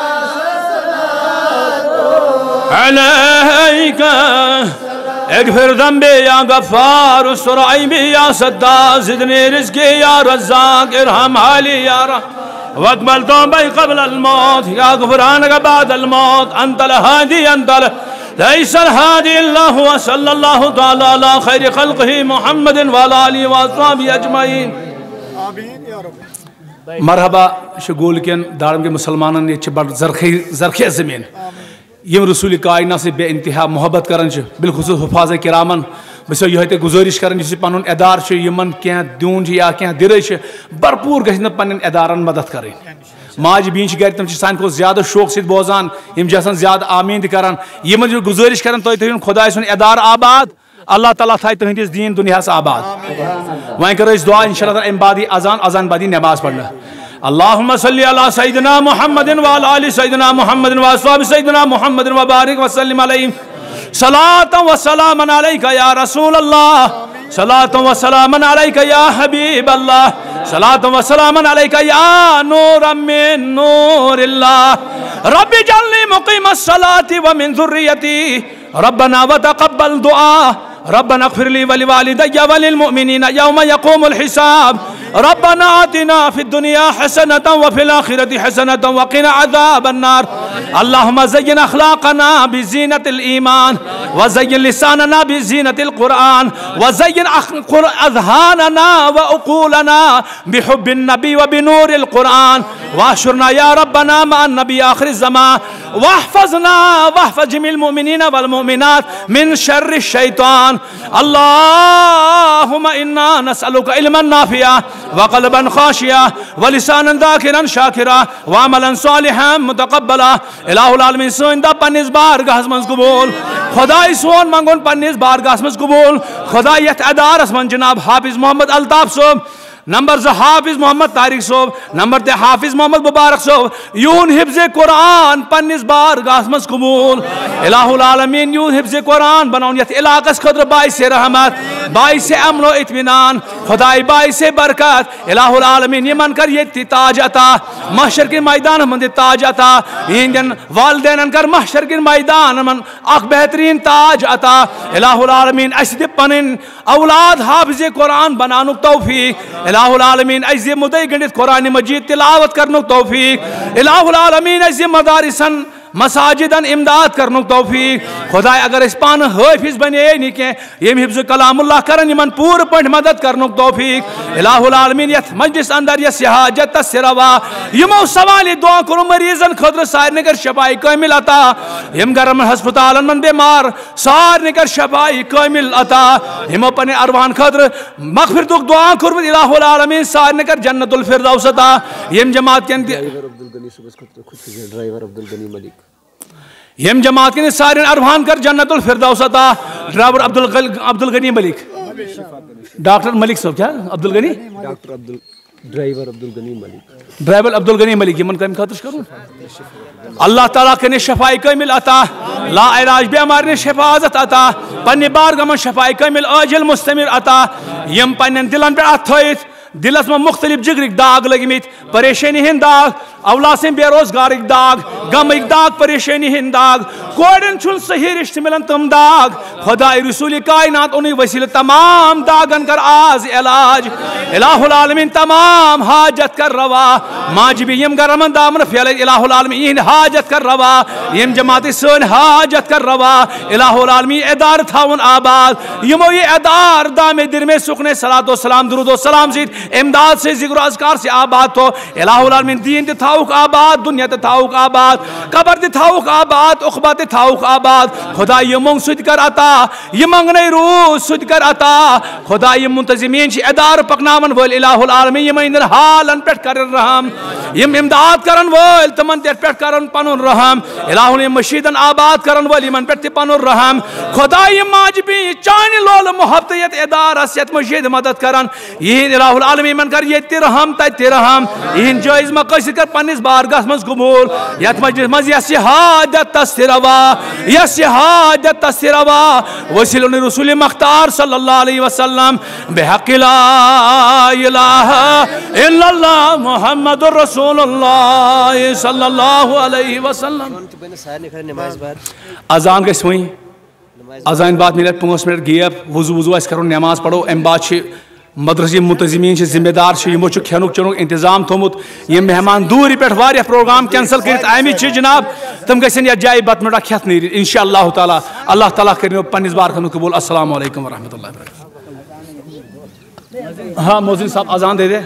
اغفر ذنبی یا غفار استر عیبی یا ستار زدنی رزقی یا رزاق ارحم حالی یا رحم واقبل توبی قبل الموت یا غفرانک بعد الموت انت الہادی انت ليس الهادي الا هو صلى الله تعالى على خير خلقه محمد وعلى اله واصحابه اجمعين آمين يا رب. مرحبا شگول کن دارم کے مسلمانن یہ بڑ زرخی زمین یم رسول کائنات سے بے انتہا محبت کرن بالخصوص حفاظ کرامن بس یہ گزارش کرن جس پن ادار یمن کی دون یا کی در بھرپور گھن پن ادارن مدد کریں ماج بین گر تم سان کو زیادہ شوق ست بوزان یم جسن زیادہ آمین کران یمن گزارش کرن تھی تھون خدا سن ادار آباد اللہ تعالیٰ تھائے تہندس دین دنیا آباد وہیں کرو اس دعا انشاءاللہ ام بادی اذان بادی نماز پڑھنا اللہم صلی علی سیدنا محمد وعلی آل سیدنا محمد واصحاب سیدنا محمد وبارک وسلم علیہ صلاۃ و سلام علیک یا رسول اللہ صلاۃ و سلام علیک یا حبیب اللہ صلاۃ و سلام علیک یا نور من نور اللہ رب اجعلنی مقیم الصلاۃ ومن ذریتی ربنا وتقبل دعاء ربنا اغفر لي ولوالدي وللمؤمنين يوم يقوم الحساب ربنا آتنا في الدنيا حسنة وفي الآخرة حسنة وقنا عذاب النار اللهم زين أخلاقنا بزينة الإيمان وزين لساننا بزينة القرآن وزين أذهاننا وعقولنا بحب النبي وبنور القرآن واحشرنا يا ربنا مع النبي آخر الزمان واحفظنا واحفظ جميع المؤمنين والمؤمنات من شر الشيطان اللهم إنا نسألك علما نافعا وقلبا خاشعا ولسانا ذاكرا شاكرا وعملا صالحا متقبلا الہ العالمین سن دا پنس بارگاہس من قبول خدای سون منگون پنس بارگاہس من قبول خدای یت ادارس من جناب حافظ محمد الطاف صاحب نمبر 2 حافظ محمد طارق صاحب نمبر 3 حافظ محمد مبارک صاحب یون حفظ قرآن پنس بارگاہس من قبول الہ العالمین یون حفظ قرآن بناون یت علاقس خطر باعث رحمت باعث امن و اطمینان خدای باعث برکت الہ العالمین یمن کر یہ تاج عطا محشر کے میدان من تاج عطا ہندن والدین کر محشر کے میدان من اخ بہترین تاج عطا الہ العالمین اس دے پنن اولاد حافظ قرآن بنانک توفیق الہ العالمین اس دے مدعی گنڈت قرآن مجید تلاوت کرنک توفیق الہ العالمین اس دے مدارسن مساجدن امداد کرنک توفیق خدای اگر اس پان حافظ بنے نہیں کہ یہ حفظ کلام اللہ کرن یمن پور پنٹ مدد کرنک توفیق الہ العالمین یت مجلس اندر یہ حاجت سروا یمو سوال دعا کرو مریضن خطر سار نگر شفائی کامل عطا یم گرم ہسپتالن من بیمار سار نگر شفائی کامل عطا یمو پنے ارواحن خطر مغفرت دعا کرو الہ العالمین سار نگر جنت الفردوس عطا یم جماعت کے ڈرائیور عبدالغنی ملک یم جماعت کے سارے ارحان کر جنت الفردوس عطا ڈرائیور عبدالغنی ملک ڈاکٹر ملک صاحب کیا عبدالغنی ڈرائیور عبدالغنی ملک یمن کم خاطر کروں اللہ تعالیٰ کے شفائی کامل عطا لا علاج بیمار نے حفاظت عطا پنہ بارگاہ من شفائی کامل عاجل مستمر عطا یم پنن دلن پہ اتھ تھویت دلس میں مختلف جگرک داغ لگمت پریشانی ہند داغ اولاد سے بے روزگارک داغ غمک داغ پریشانی ہند داغ کوڑن چھن صحیح رشتہ ملن تم داغ خدای رسول کائنات انہی وسیلہ تمام داغن کر آز علاج الہ العالمین تمام حاجت کر روا ماجبی یم گرمن دامن فیل الہ العالمین حاجت کر روا یم جماعت سن حاجت کر روا الہ العالمین ادار تھاون آباد یمو یہ ادار دام در میں سکنے صلاۃ و سلام درود و سلام زید امداد سے ذکر و اذکار سے آباد تو الہ العالمین دین تے تھاوک آباد دنیا تے تھاوک آباد قبر تے تھاوک آباد عقبہ تے تھاوک آباد خدا یہ منگ سد کر عطا یہ منگنے روح سد کر عطا خدا یہ منتظمین چھ ادار پکنامن ول الہ العالمین یہ مہندر حالن پیٹ کرن رحم یم امداد کرن ول تمن تے پیٹ کرن پنن رحم الہ العالمین مشیدن آباد کرن ول یمن پیٹ تے پنن رحم خدا یہ ماجبی چانی لول محبت یت ادار اسیت مشید مدد کرن یہ الہ العالمین من کر یہ رحم تت رحم ان جائز مقاصد کر پنس بارگاہ مز قبول یت مجلس مز یہ شہادت تسروا یہ شہادت تسروا وسیلہ رسول مختار صلی اللہ علیہ وسلم بحق لا الہ الا اللہ محمد رسول اللہ صلی اللہ علیہ وسلم. اذان گژھِ وۄنۍ اذان بعد ملے 5 منٹ گیپ وضو وضو اس کرو نماز پڑھو ام بعد مدرسہ منتظمین ذمہ دار یمو کھینک چنک انتظام تھومت یم مہمان دوری پہ واریاہ پروگرام کینسل کرت آمت جناب تم گھن یتھ جائے بت مٹا کھت نیرت انشاء اللہ تعالیٰ. اللہ تعالیٰ کرو پنس بارگاہ قبول. السلام علیکم ورحمۃ اللہ وبرکاتہ. ہاں مؤذن صاحب اذان دے دے.